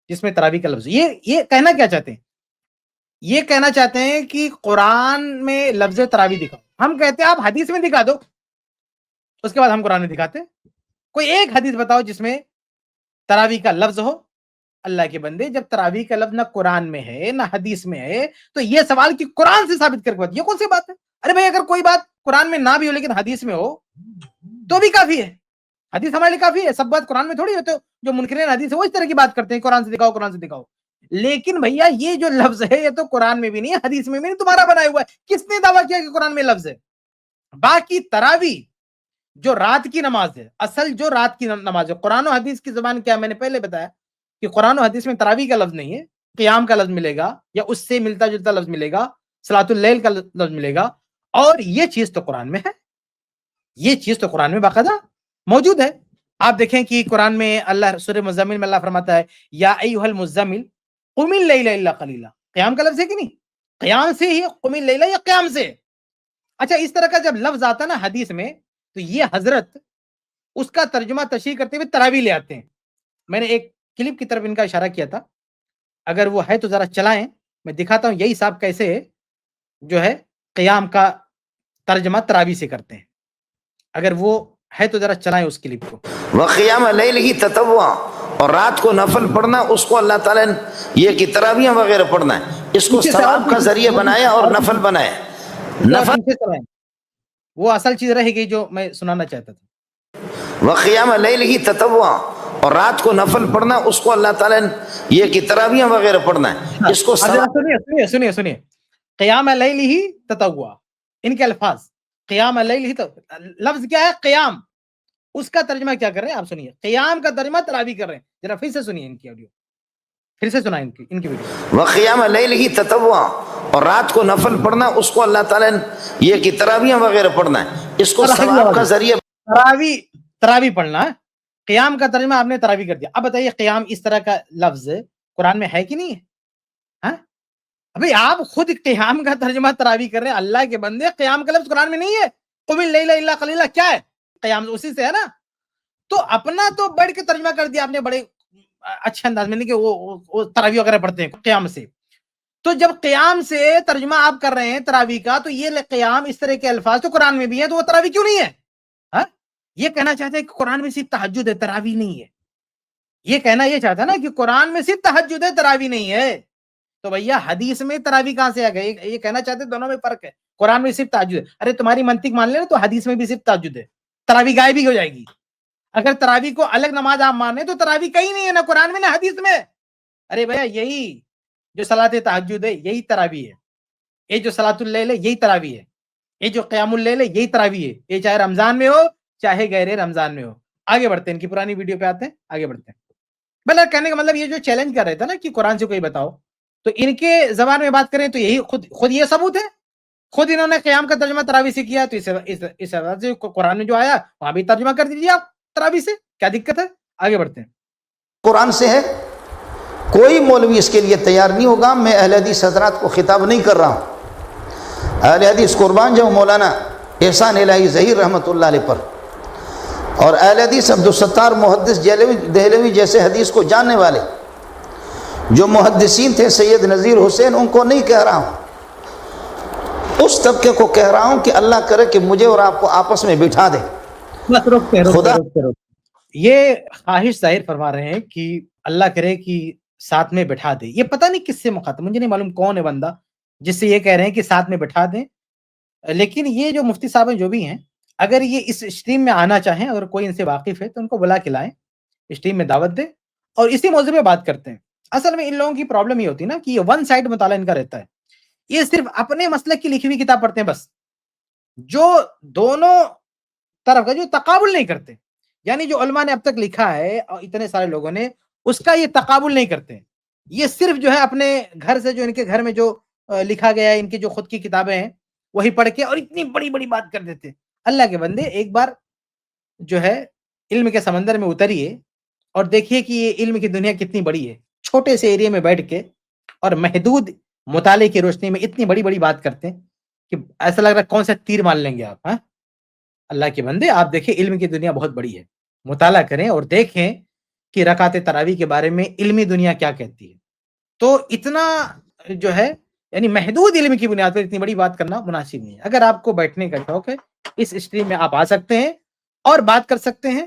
جس میں تراویح کا لفظ. یہ کہنا کیا چاہتے ہیں؟ یہ کہنا چاہتے ہیں کہ قرآن میں لفظ تراویح دکھاؤ. ہم کہتے ہیں آپ حدیث میں دکھا دو, اس کے بعد ہم قرآن میں دکھاتے ہیں. کوئی ایک حدیث بتاؤ جس میں تراویح کا لفظ ہو. اللہ کے بندے, جب تراویح کا لفظ نہ قرآن میں ہے نہ حدیث میں ہے, تو یہ سوال کہ قرآن سے ثابت کر کے بات, یہ کون سی بات ہے؟ ارے بھائی, اگر کوئی بات قرآن میں نہ بھی ہو لیکن حدیث میں ہو تو بھی کافی ہے. حدیث ہمارے لیے کافی ہے. سب بات قرآن میں تھوڑی ہوتے. جو منکرین حدیث ہے وہ اس طرح کی بات کرتے ہیں, قرآن سے دکھاؤ, قرآن سے دکھاؤ. لیکن بھیا یہ جو لفظ ہے یہ تو قرآن میں بھی نہیں ہے, حدیث میں بھی نہیں, تمہارا بنایا ہوا ہے. کس نے دعویٰ کیا کہ قرآن میں لفظ ہے؟ باقی تراویح جو رات کی نماز ہے, اصل جو رات کی نماز ہے, قرآن و حدیث کی زبان کیا, میں نے پہلے بتایا کہ قرآن و حدیث میں تراویح کا لفظ نہیں ہے. قیام کا لفظ ملے گا یا اس سے ملتا جلتا لفظ ملے گا, صلاۃ اللیل کا لفظ ملے گا, اور یہ چیز تو قرآن میں ہے. یہ چیز تو قرآن میں باقاعدہ موجود ہے. آپ دیکھیں کہ قرآن میں اللہ سورہ مزمل میں اللہ فرماتا ہے یا ایھا المزمل قم اللیل الا قلیلا. قیام کا لفظ ہے کہ نہیں؟ قیام سے ہی قم اللیل, یا قیام سے. اچھا, اس طرح کا جب لفظ آتا نا حدیث میں, تو یہ حضرت اس کا ترجمہ تشریح کرتے ہوئے تراویح لے آتے ہیں. میں نے ایک کلپ کی طرف ان کا اشارہ کیا تھا, اگر وہ ہے تو ذرا چلائیں, میں دکھاتا ہوں یہی صاحب کیسے جو ہے قیام کا ترجمہ تراویح سے کرتے ہیں. اگر وہ ہے تو ذرا چلائیں اس کلپ کو. وقیام لیلہ تطوع, اور رات کو نفل پڑھنا, اس کو اللہ تعالیٰ نے یہ کہ تراویح وغیرہ پڑھنا ہے, اس کو ثواب کا ذریعہ بنایا اور نفل بنایا. نفل وہ اصل چیز رہے گی جو میں سنانا چاہتا تھا. وقیام لیلہ تطوع, اور رات کو نفل پڑھنا, اس کو اللہ تعالیٰ نے یہ کہ تراویح وغیرہ پڑھنا ہے, اس کو سنیے قیام لیلہ تطوع, ان کے الفاظ قیام لیلہ, لفظ کیا ہے قیام, اس کا ترجمہ کیا کر رہے ہیں آپ سنیے. قیام کا ترجمہ تراویح کر رہے ہیں. ذرا پھر سے سنیے ان کی آڈیو, پھر سے سنائیں ان کی ویڈیو. وقیام لیلہ تطوع, اور رات کو نفل پڑھنا, اس کو اللہ تعالیٰ نے یہ کہ تراویح وغیرہ پڑھنا ہے, اس کو ثواب کا ذریعہ. تراویح پڑھنا, قیام کا ترجمہ آپ نے تراویح کر دیا. اب بتائیے قیام اس طرح کا لفظ قرآن میں ہے کہ نہیں ہے؟ ہاں ابھی آپ خود قیام کا ترجمہ تراویح کر رہے ہیں. اللہ کے بندے, قیام کا لفظ قرآن میں نہیں ہے. قم اللیل الا قلیلا کیا ہے؟ قیام اسی سے ہے نا. تو اپنا تو بڑھ کے ترجمہ کر دیا آپ نے بڑے اچھے انداز میں, کہ وہ تراویح وغیرہ پڑھتے ہیں قیام سے. تو جب قیام سے ترجمہ آپ کر رہے ہیں تراویح کا, تو یہ قیام اس طرح کے الفاظ تو قرآن میں بھی ہیں, تو وہ تراویح کیوں نہیں ہے؟ یہ کہنا چاہتے ہیں کہ قرآن میں صرف تہجد ہے, تراویح نہیں ہے. یہ کہنا یہ چاہتا ہے نا کہ قرآن میں صرف تہجد ہے, تراویح نہیں ہے. تو بھیا حدیث میں تراویح کہاں سے آ گئے؟ یہ کہنا چاہتے ہیں دونوں میں فرق ہے. قرآن میں صرف تہجد ہے. ارے تمہاری منطق مان لینا تو حدیث میں بھی صرف تہجد ہے, تراویح غائب ہی ہو جائے گی. اگر تراویح کو الگ نماز آپ مانے تو تراویح کہیں نہیں ہے, نہ قرآن میں نہ حدیث میں. ارے بھیا یہی جو صلاۃ تہجد ہے یہی تراویح ہے, یہ جو صلاۃ اللیل ہے یہی تراویح ہے, یہ جو قیام اللیل ہے یہی تراویح ہے. یہ چاہے رمضان میں ہو چاہے غیر رمضان میں ہو. آگے بڑھتے ہیں, ان کی پرانی ویڈیو پہ آتے ہیں, آگے بڑھتے ہیں. بھلا کہنے کا مطلب یہ جو چیلنج کر رہے تھے نا کہ قرآن سے کوئی بتاؤ, تو ان کے زبان میں بات کریں تو یہی خود یہ ثبوت ہے. خود انہوں نے قیام کا ترجمہ تراویح سے کیا, تو اس حوالے سے قرآن میں جو آیا وہاں بھی ترجمہ کر دیجیے آپ تراویح سے, کیا دقت ہے؟ آگے بڑھتے ہیں. قرآن سے ہے, کوئی مولوی اس کے لیے تیار نہیں ہوگا. میں اہل حدیث حضرات کو خطاب نہیں کر رہا ہوں. اہل حدیث قربان جاؤ مولانا احسان الہی ظہیر رحمۃ اللہ علیہ پر, اور اہل حدیث عبدالستار محدث دہلوی جیسے حدیث کو جاننے والے جو محدثین تھے, سید نذیر حسین, ان کو نہیں کہہ رہا ہوں. اس طبقے کو کہہ رہا ہوں کہ اللہ کرے کہ مجھے اور آپ کو آپس میں بٹھا دے. خدا یہ خواہش ظاہر فرما رہے ہیں کہ اللہ کرے کہ ساتھ میں بٹھا دے. یہ پتہ نہیں کس سے مخاطب, مجھے نہیں معلوم کون ہے بندہ جس سے یہ کہہ رہے ہیں کہ ساتھ میں بٹھا دیں. لیکن یہ جو مفتی صاحب جو بھی ہیں, اگر یہ اس اسٹریم میں آنا چاہیں, اگر کوئی ان سے واقف ہے تو ان کو بلا کے لائیں, اسٹریم میں دعوت دیں اور اسی موضوع پہ بات کرتے ہیں. اصل میں ان لوگوں کی پرابلم یہ ہوتی ہے نا کہ یہ ون سائڈ مطالعہ ان کا رہتا ہے. یہ صرف اپنے مسلک کی لکھی ہوئی کتاب پڑھتے ہیں بس, جو دونوں طرف کا جو تقابل نہیں کرتے. یعنی جو علماء نے اب تک لکھا ہے اور اتنے سارے لوگوں نے, اس کا یہ تقابل نہیں کرتے. یہ صرف جو ہے اپنے گھر سے, جو ان کے گھر میں جو لکھا گیا ہے, ان کی جو خود کی کتابیں ہیں وہی پڑھ کے اور اتنی بڑی بڑی بات کر دیتے. اللہ کے بندے ایک بار جو ہے علم کے سمندر میں اتریے اور دیکھیے کہ یہ علم کی دنیا کتنی بڑی ہے. چھوٹے سے ایریا میں بیٹھ کے اور محدود مطالعے کی روشنی میں اتنی بڑی بڑی بات کرتے ہیں کہ ایسا لگ رہا ہے کون سا تیر مار لیں گے آپ. ہاں اللہ کے بندے آپ دیکھیں علم کی دنیا بہت بڑی ہے. مطالعہ کریں اور دیکھیں کہ رکعت تراویح کے بارے میں علمی دنیا کیا کہتی ہے. تو اتنا جو ہے یعنی محدود علم کی بنیاد پر اتنی بڑی بات کرنا مناسب نہیں ہے. اگر آپ کو بیٹھنے کا شوق ہے اس اسٹریم میں آپ آ سکتے ہیں اور بات کر سکتے ہیں,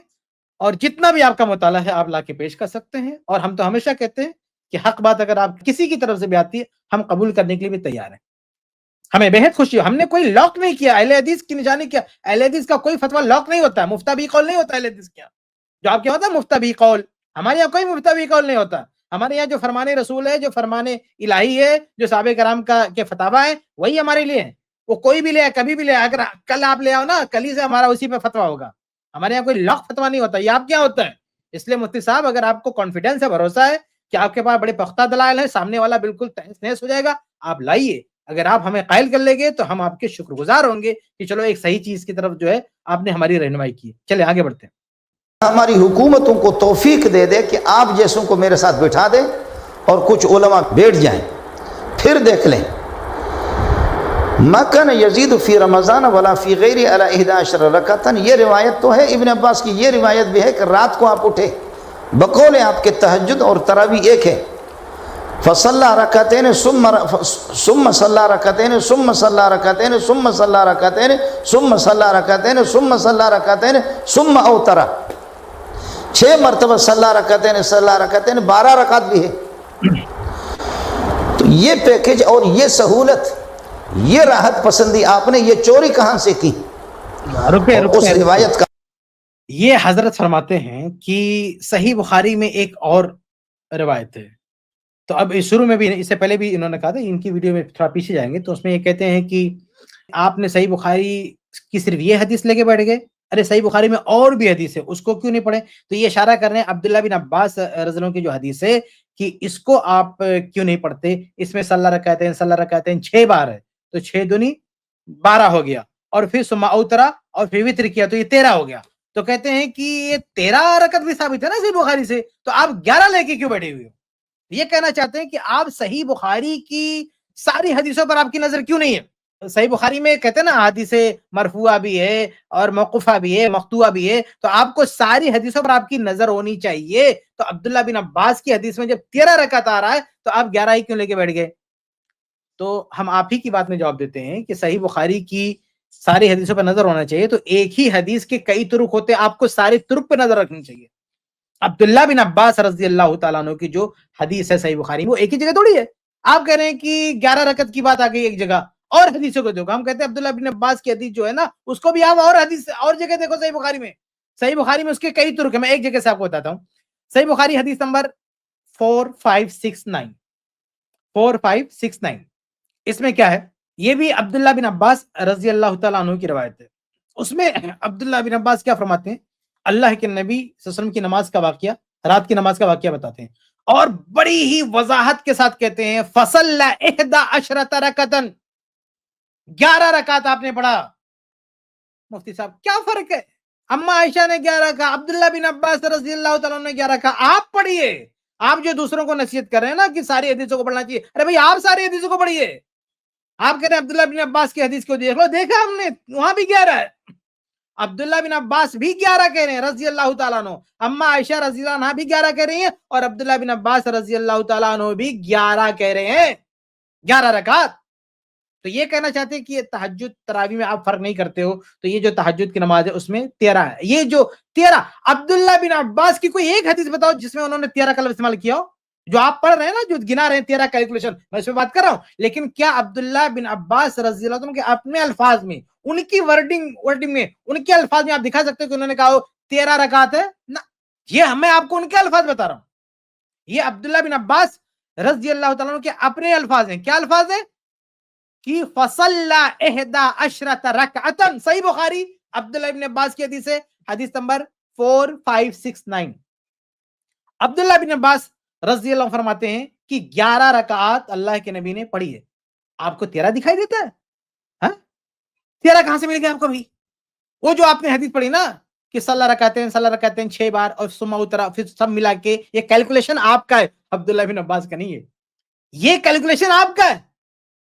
اور جتنا بھی آپ کا مطالعہ ہے آپ لا کے پیش کر سکتے ہیں. اور ہم تو ہمیشہ کہتے ہیں کہ حق بات اگر آپ کسی کی طرف سے بھی آتی ہے ہم قبول کرنے کے لیے بھی تیار ہیں. ہمیں بہت خوشی ہو, ہم نے کوئی لاک نہیں کیا, اہل حدیث کی نشانی کیا. اہل حدیث کا کوئی فتویٰ لاک نہیں ہوتا ہے, مفتہ بھی قول نہیں ہوتا اہل حدیث کیا. جو آپ کے ہوتا ہے مفتہ بھی قول, ہمارے یہاں کوئی مفتہ بھی قول نہیں ہوتا. ہمارے یہاں جو فرمان رسول ہے, جو فرمان الہی ہے, جو صحابہ کرام کے فتاوی ہے وہی ہمارے لیے ہے. وہ کوئی بھی لے آئے, کبھی بھی لے آئے. اگر کل آپ لے آؤ نا, کل ہی سے ہمارا اسی پہ فتویٰ ہوگا. ہمارے یہاں کوئی لاک فتویٰ نہیں ہوتا. یہ آپ کیا ہوتا ہے؟ اس لیے مفتی صاحب اگر آپ کو کانفیڈینس ہے, بھروسہ ہے کہ آپ کے پاس بڑے پختہ دلائل ہیں, سامنے والا بالکل تہس نہس ہو جائے گا, آپ لائیے. اگر آپ ہمیں قائل کر لیں گے تو ہم آپ کے شکر گزار ہوں گے کہ چلو ایک صحیح چیز کی طرف جو ہے آپ نے ہماری رہنمائی کی. چلے آگے بڑھتے ہیں. ہماری حکومتوں کو توفیق دے دے کہ آپ جیسوں کو میرے ساتھ بٹھا دے اور کچھ علماء بیٹھ جائیں, پھر دیکھ لیں. مکن یزید فی رمضان ولا فی غیر علی 11 رکعتن، یہ روایت تو ہے ابن عباس کی، یہ روایت بھی ہے کہ رات کو آپ اٹھے بقول آپ کے تہجد اور تراویح ایک ہے، فصلی رکعتین ثم صلی رکعتین ثم صلی رکعتین ثم صلی رکعتین ثم صلی رکعتین ثم صلی رکعتین ثم اوتر، 6 مرتبہ صلی رکعتین 12 رکعت بھی ہے۔ تو یہ پیکج اور یہ سہولت، یہ راحت پسندی آپ نے یہ چوری کہاں سے کی؟ اس روایت کا یہ حضرت فرماتے ہیں کہ صحیح بخاری میں ایک اور روایت ہے، تو اب شروع میں بھی اس سے پہلے بھی انہوں نے کہا تھا، ان کی ویڈیو میں تھوڑا پیچھے جائیں گے تو اس میں یہ کہتے ہیں کہ آپ نے صحیح بخاری کی صرف یہ حدیث لے کے بیٹھ گئے، ارے صحیح بخاری میں اور بھی حدیث ہے، اس کو کیوں نہیں پڑھے؟ تو یہ اشارہ کر رہے ہیں عبداللہ بن عباس رضی اللہ عنہ کی جو حدیث ہے کہ اس کو آپ کیوں نہیں پڑھتے، اس میں صلی رکعتین 6 بار ہے، تو 6 دونی 12 ہو گیا، اور پھر ثم اوترا اور پھر وتر کیا تو یہ 13 ہو گیا۔ تو کہتے ہیں کہ یہ 13 رکعت بھی ثابت ہے نا صحیح بخاری سے، تو آپ 11 لے کے کیوں بیٹھے ہوئے ہو؟ یہ کہنا چاہتے ہیں کہ آپ صحیح بخاری کی ساری حدیثوں پر آپ کی نظر کیوں نہیں ہے؟ صحیح بخاری میں کہتے ہیں نا حدیث مرفوعہ بھی ہے اور موقوفہ بھی ہے، مقطوعہ بھی ہے، تو آپ کو ساری حدیثوں پر آپ کی نظر ہونی چاہیے۔ تو عبداللہ بن عباس کی حدیث میں جب 13 رکعت آ رہا ہے تو آپ 11 ہی کیوں لے کے بیٹھ گئے؟ تو ہم آپ ہی کی بات میں جواب دیتے ہیں کہ صحیح بخاری کی ساری حدیثوں پر نظر ہونا چاہیے، تو ایک ہی حدیث کے کئی طرق ہوتے ہیں، آپ کو سارے طرق پہ نظر رکھنی چاہیے۔ عبداللہ بن عباس رضی اللہ تعالیٰ عنہ کی جو حدیث ہے صحیح بخاری، وہ ایک ہی جگہ تھوڑی ہے۔ آپ کہہ رہے ہیں کہ 11 رکعت کی بات آ گئی ایک جگہ، اور حدیثوں کو دیکھو، ہم کہتے ہیں عبداللہ بن عباس کی حدیث جو ہے نا اس کو بھی آپ اور حدیث اور جگہ دیکھو صحیح بخاری میں۔ صحیح بخاری میں اس کے کئی طرق ہیں، میں ایک جگہ سے آپ کو بتاتا ہوں۔ صحیح بخاری حدیث نمبر 4569 اس میں کیا ہے؟ یہ بھی عبداللہ بن عباس رضی اللہ تعالیٰ عنہ کی روایت ہے۔ اس میں عبداللہ بن عباس کیا فرماتے ہیں؟ اللہ کے نبی صلی اللہ علیہ وسلم کی نماز کا واقعہ، رات کی نماز کا واقعہ بتاتے ہیں، اور بڑی ہی وضاحت کے ساتھ کہتے ہیں فصلی 11 رکعتن، 11 رکعت آپ نے پڑھا۔ مفتی صاحب کیا فرق ہے؟ اما عائشہ نے 11 کہا، عبداللہ بن عباس رضی اللہ تعالیٰ عنہ نے 11 کہا۔ آپ پڑھیے، آپ جو دوسروں کو نصیحت کر رہے ہیں نا کہ ساری حدیثوں کو پڑھنا چاہیے، ارے بھائی آپ ساری حدیثوں کو پڑھیے۔ آپ کہتے ہیں عبداللہ بن عباس کی حدیث کو دیکھ لو، دیکھا ہم نے، وہاں بھی 11 ہے۔ عبداللہ بن عباس بھی 11 کہہ رہے ہیں رضی اللہ تعالیٰ عنہ، اما عائشہ رضی اللہ عنہ بھی 11 کہہ رہی ہیں، اور عبداللہ بن عباس رضی اللہ تعالیٰ عنہ بھی 11 کہہ رہے ہیں، 11 رکعت۔ تو یہ کہنا چاہتے ہیں کہ یہ تہجد تراویح میں آپ فرق نہیں کرتے ہو، تو یہ جو تہجد کی نماز ہے اس میں 13 ہے۔ یہ جو 13، عبداللہ بن عباس کی کوئی ایک حدیث بتاؤ جس میں انہوں نے 13 کا لفظ استعمال کیا ہو، جو آپ پڑھ رہے ہیں نا، جو گنا رہے ہیں 13 کیلکولیشن، میں اس پہ بات کر رہا ہوں۔ لیکن کیا عبداللہ بن عباس رضی اللہ عنہ کے اپنے الفاظ میں، ان کی ورڈنگ میں، ان کے الفاظ میں آپ دکھا سکتے ہو کہ انہوں نے کہا ہو 13 رکعت ہے؟ نہ، یہ میں آپ کو ان کے الفاظ بتا رہا ہوں۔ یہ عبداللہ بن عباس رضی اللہ تعالیٰ عنہ کے اپنے الفاظ ہیں۔ کیا الفاظ ہیں؟ کہ فصلی 11 رکعتن، صحیح بخاری عبداللہ بن عباس کی حدیث ہے، حدیث نمبر 4569۔ عبداللہ بن عباس رضی اللہ عنہ فرماتے ہیں کہ 11 رکعات اللہ کے نبی نے پڑھی ہے۔ آپ کو 13 دکھائی دیتا ہے؟ 13 کہاں سے مل گیا آپ کو بھی؟ وہ جو آپ نے حدیث پڑھی نا کہ صلی رکعتین 6 بار اور ثم اوترا، پھر سب ملا کے، یہ کیلکولیشن آپ کا ہے، عبداللہ بن عباس کا نہیں ہے۔ یہ کیلکولیشن آپ کا ہے،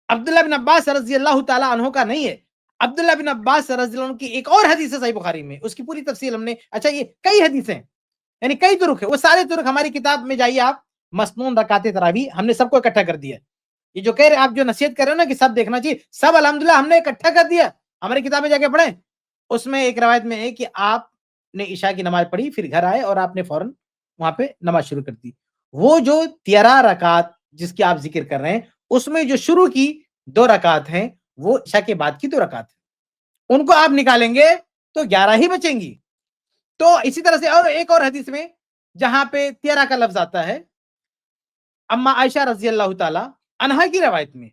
عبداللہ بن عباس رضی اللہ تعالیٰ عنہ کا نہیں ہے۔ عبداللہ بن عباس رضی اللہ عنہ کی ایک اور حدیث ہے صحیح بخاری میں، اس کی پوری تفصیل ہم نے، اچھا یہ کئی حدیثیں یعنی کئی طرق ہے، وہ سارے طرق ہماری کتاب میں جائیے آپ، مسنون رکعت تراویح، ہم نے سب کو اکٹھا کر دیا۔ یہ جو کہہ رہے آپ جو نصیحت کر رہے ہو نا کہ سب دیکھنا چاہیے، سب الحمدللہ ہم نے اکٹھا کر دیا، ہماری کتابیں جا کے پڑھیں۔ اس میں ایک روایت میں ہے کہ آپ نے عشاء کی نماز پڑھی، پھر گھر آئے اور آپ نے فوراً وہاں پہ نماز شروع کر دی۔ وہ جو 13 رکعت جس کی آپ ذکر کر رہے ہیں، اس میں جو شروع کی 2 رکعت ہیں وہ عشاء کے بعد کی 2 رکعت ہیں، ان کو آپ نکالیں گے تو 11 ہی بچیں گی۔ تو اسی طرح سے اور ایک اور حدیث میں جہاں پہ 13 کا لفظ آتا ہے، اما عائشہ رضی اللہ تعالی عنہا کی روایت میں،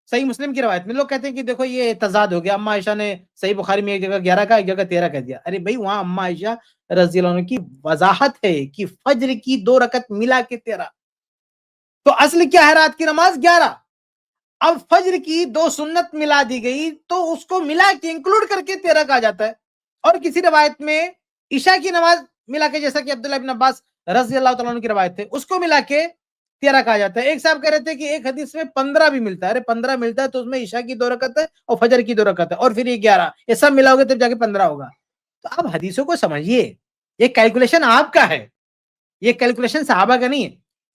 صحیح مسلم کی روایت میں، لوگ کہتے ہیں کہ دیکھو یہ تضاد ہو گیا، اما عائشہ نے صحیح بخاری میں ایک جگہ 11 کا، ایک جگہ 13 کہہ دیا۔ ارے بھائی وہاں اما عائشہ رضی اللہ عنہ کی وضاحت ہے کہ فجر کی 2 رکعت ملا کے 13، تو اصل کیا ہے؟ رات کی نماز 11، اب فجر کی 2 سنت ملا دی گئی تو اس کو ملا کے انکلوڈ کر کے 13 کہا جاتا ہے۔ اور کسی روایت میں عشاء کی نماز ملا کے، جیسا کہ عبداللہ بن عباس رضی اللہ تعالیٰ عنہ کی روایت ہے، اس کو ملا کے 13 کہا جاتا ہے. ایک صاحب کہہ رہے تھے کہ ایک حدیث میں 15 بھی ملتا ہے. ارے 15 ملتا ہے تو اس میں عشاء کی 2 رکعت ہے اور فجر کی 2 رکعت ہے اور پھر یہ 11, یہ سب ملاؤ گے تب جا کے 15 ہوگا. تو آپ حدیثوں کو سمجھیے, یہ کیلکولیشن آپ کا ہے, یہ کیلکولیشن صحابہ کا نہیں ہے.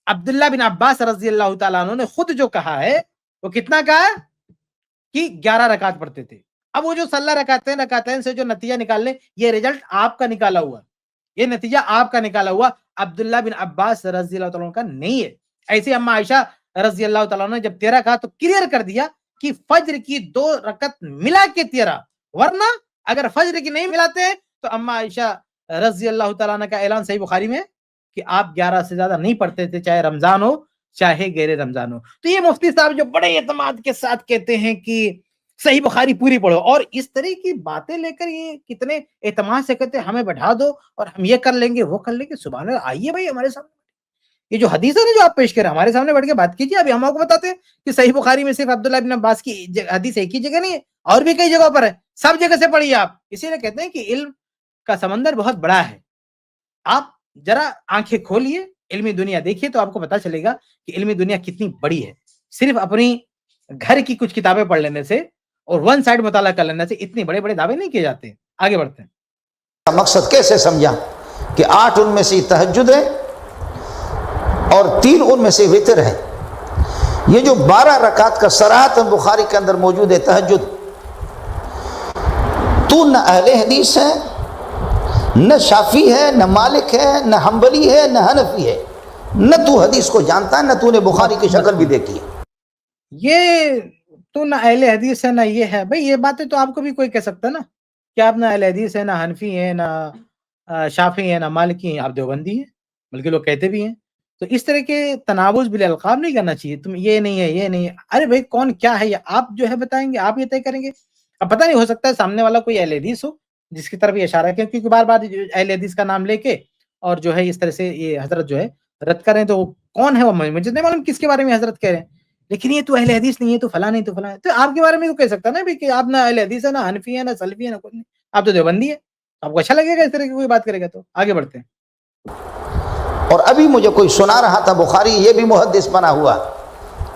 عبداللہ بن عباس رضی اللہ تعالیٰ عنہ نے خود جو کہا ہے وہ کتنا کہا کہ 11 رکعت پڑھتے تھے. اب وہ جو 16 رکعتین سے جو نتیجہ نکال لیں, یہ رزلٹ آپ کا نکالا ہوا, یہ نتیجہ آپ کا نکالا ہوا, عبداللہ بن عباس رضی اللہ تعالیٰ عنہ کا نہیں ہے. ایسے اما عائشہ رضی اللہ تعالیٰ عنہ نے جب 13 کہا تو کلیئر کر دیا کہ فجر کی 2 رکعت ملا کے 13, ورنہ اگر فجر کی نہیں ملاتے ہیں تو اما عائشہ رضی اللہ تعالیٰ عنہ کا اعلان صحیح بخاری میں کہ آپ 11 سے زیادہ نہیں پڑھتے تھے, چاہے رمضان ہو چاہے غیر رمضان ہو. تو یہ مفتی صاحب جو بڑے اعتماد کے ساتھ کہتے ہیں کہ صحیح بخاری پوری پڑھو, اور اس طرح کی باتیں لے کر یہ کتنے اعتماد سے کہتے ہیں ہمیں بٹھا دو اور ہم یہ کر لیں گے وہ کر لیں گے. سبحان اللہ, آئیے بھائی ہمارے سامنے یہ جو حدیث ہے نا جو آپ پیش کریں ہمارے سامنے بیٹھ کے بات کیجیے. ابھی ہم آپ کو بتاتے ہیں کہ صحیح بخاری میں صرف عبداللہ بن عباس کی حدیث ایک ہی جگہ نہیں ہے, اور بھی کئی جگہوں پر ہے, سب جگہ سے پڑھیے آپ. اسی لیے کہتے ہیں کہ علم کا سمندر بہت بڑا ہے, آپ ذرا آنکھیں کھولیے, علمی دنیا دیکھیے تو آپ کو پتا چلے گا کہ علمی دنیا کتنی بڑی ہے. صرف اپنی گھر کی کچھ کتابیں پڑھ لینے سے اور ون سائڈ مطالعہ کر لینے سے اتنے بڑے بڑے دعوے نہیں کیے جاتے. آگے بڑھتے ہیں. مقصد کیسے سمجھا کہ 8 ان میں سے تہجد ہے اور 3 ان میں سے وتر ہے. یہ جو 12 رکعت کا صراحۃ بخاری کے اندر موجود ہے تہجد, تو نہ اہل حدیث ہے, نہ شافی ہے, نہ مالک ہے, نہ حنبلی ہے, نہ حنفی ہے, نہ تو حدیث کو جانتا ہے, نہ تو نے بخاری کی شکل بھی دیکھی ہے. یہ تو نہ اہل حدیث ہے نہ یہ ہے. بھئی یہ باتیں تو آپ کو بھی کوئی کہہ سکتا نا کہ آپ نہ اہل حدیث ہے, نہ حنفی ہے, نہ شافی ہے, نہ مالکی ہیں, آپ دیوبندی ہیں, بلکہ لوگ کہتے بھی ہیں. تو اس طرح کے تناوز بالالقاب نہیں کرنا چاہیے. تم یہ نہیں ہے, یہ نہیں ہے. ارے بھائی کون کیا ہے یہ آپ جو ہے بتائیں گے, آپ یہ طے کریں گے. اب پتہ نہیں, ہو سکتا ہے سامنے والا کوئی اہل حدیث ہو جس کی طرف یہ اشارہ ہے, کیونکہ بار بار اہل حدیث کا نام لے کے اور جو ہے اس طرح سے یہ حضرت جو ہے رد کریں, تو کون ہے وہ, مجھے نہیں معلوم کس کے بارے میں حضرت کہہ رہے ہیں, لیکن یہ تو اہل حدیث نہیں ہے, تو فلاں نہیں, تو فلاں. تو آپ کے بارے میں تو کہہ سکتا نا بھی کہ آپ نہ اہل حدیث ہے, نہ حنفی ہے, نہ سلفی ہے, نہ کوئی نہیں, آپ تو دیوبندی ہے. آپ کو اچھا لگے گا اس طرح کی کوئی بات کرے گا. تو آگے بڑھتے ہیں. اور ابھی مجھے کوئی سنا رہا تھا, بخاری یہ بھی محدث بنا ہوا,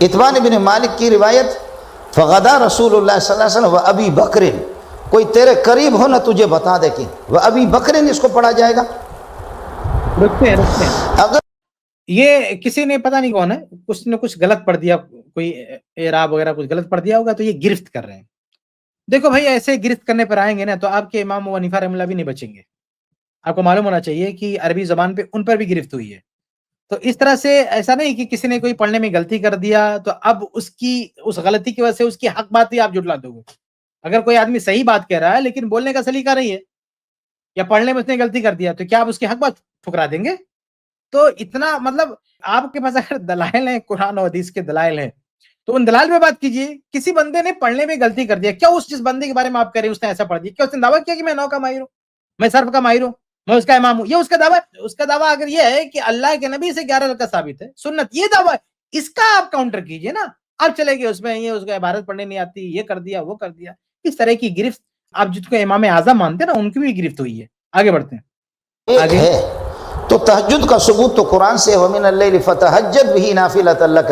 اتبان بن مالک کی روایت, فغدا رسول اللہ صلی اللہ علیہ وسلم و ابی بکر, کوئی تیرے قریب ہو نہ تجھے بتا دے کہ وہ ابی بکر اس کو پڑھا جائے گا. رکھتے ہیں اگر یہ کسی نے پتہ نہیں کون ہے, کچھ نے کچھ غلط پڑھ دیا, کوئی اعراب وغیرہ کچھ غلط پڑھ دیا ہوگا, تو یہ گرفت کر رہے ہیں. دیکھو بھائی ایسے گرفت کرنے پر آئیں گے نا تو آپ کے امام ابو حنیفہ رحمہ اللہ بھی نہیں بچیں گے. آپ کو معلوم ہونا چاہیے کہ عربی زبان پہ ان پر بھی گرفت ہوئی ہے. تو اس طرح سے ایسا نہیں کہ کسی نے کوئی پڑھنے میں غلطی کر دیا تو اب اس غلطی کی وجہ سے اس کی حق بات ہی آپ جھٹلا دو گے. اگر کوئی آدمی صحیح بات کہہ رہا ہے لیکن بولنے کا سلیقہ نہیں ہے یا پڑھنے میں اس نے غلطی کر دیا, تو کیا آپ اس کی حق بات ٹھکرا دیں گے؟ تو اتنا مطلب آپ کے پاس اگر دلائل ہیں, قرآن و حدیث کے دلائل ہیں, تو ان دلائل پہ بات کیجیے. کسی بندے نے پڑھنے میں غلطی کر دیا, کیا اس جس بندے کے بارے میں آپ کہہ رہے ہیں اس نے ایسا پڑھ دیا, کیا اس نے دعویٰ کیا کہ میں نحو کا ماہر ہوں, میں صرف کا ماہر ہوں, میں اس کا امام ہوں؟ یہ اس کا دعویٰ. اس کا دعویٰ اگر یہ ہے کہ اللہ کے نبی سے 11 رکعت ثابت ہے سنت, یہ دعویٰ, اس کا آپ کاؤنٹر کیجیے نا. آپ چلے گئے اس میں یہ اس کو عبارت پڑھنے نہیں آتی, یہ کر دیا وہ کر دیا. اس طرح کی گرفت آپ جس کو امام اعظم مانتے ہیں نا, ان کی بھی گرفت ہوئی ہے. آگے بڑھتے ہیں. ایک ہے تو تہجد کا ثبوت تو قرآن سے, وَمِنَ اللَّيْلِ فَتَہَجَّدْ بِهِ نَافِلَةً لَكَ,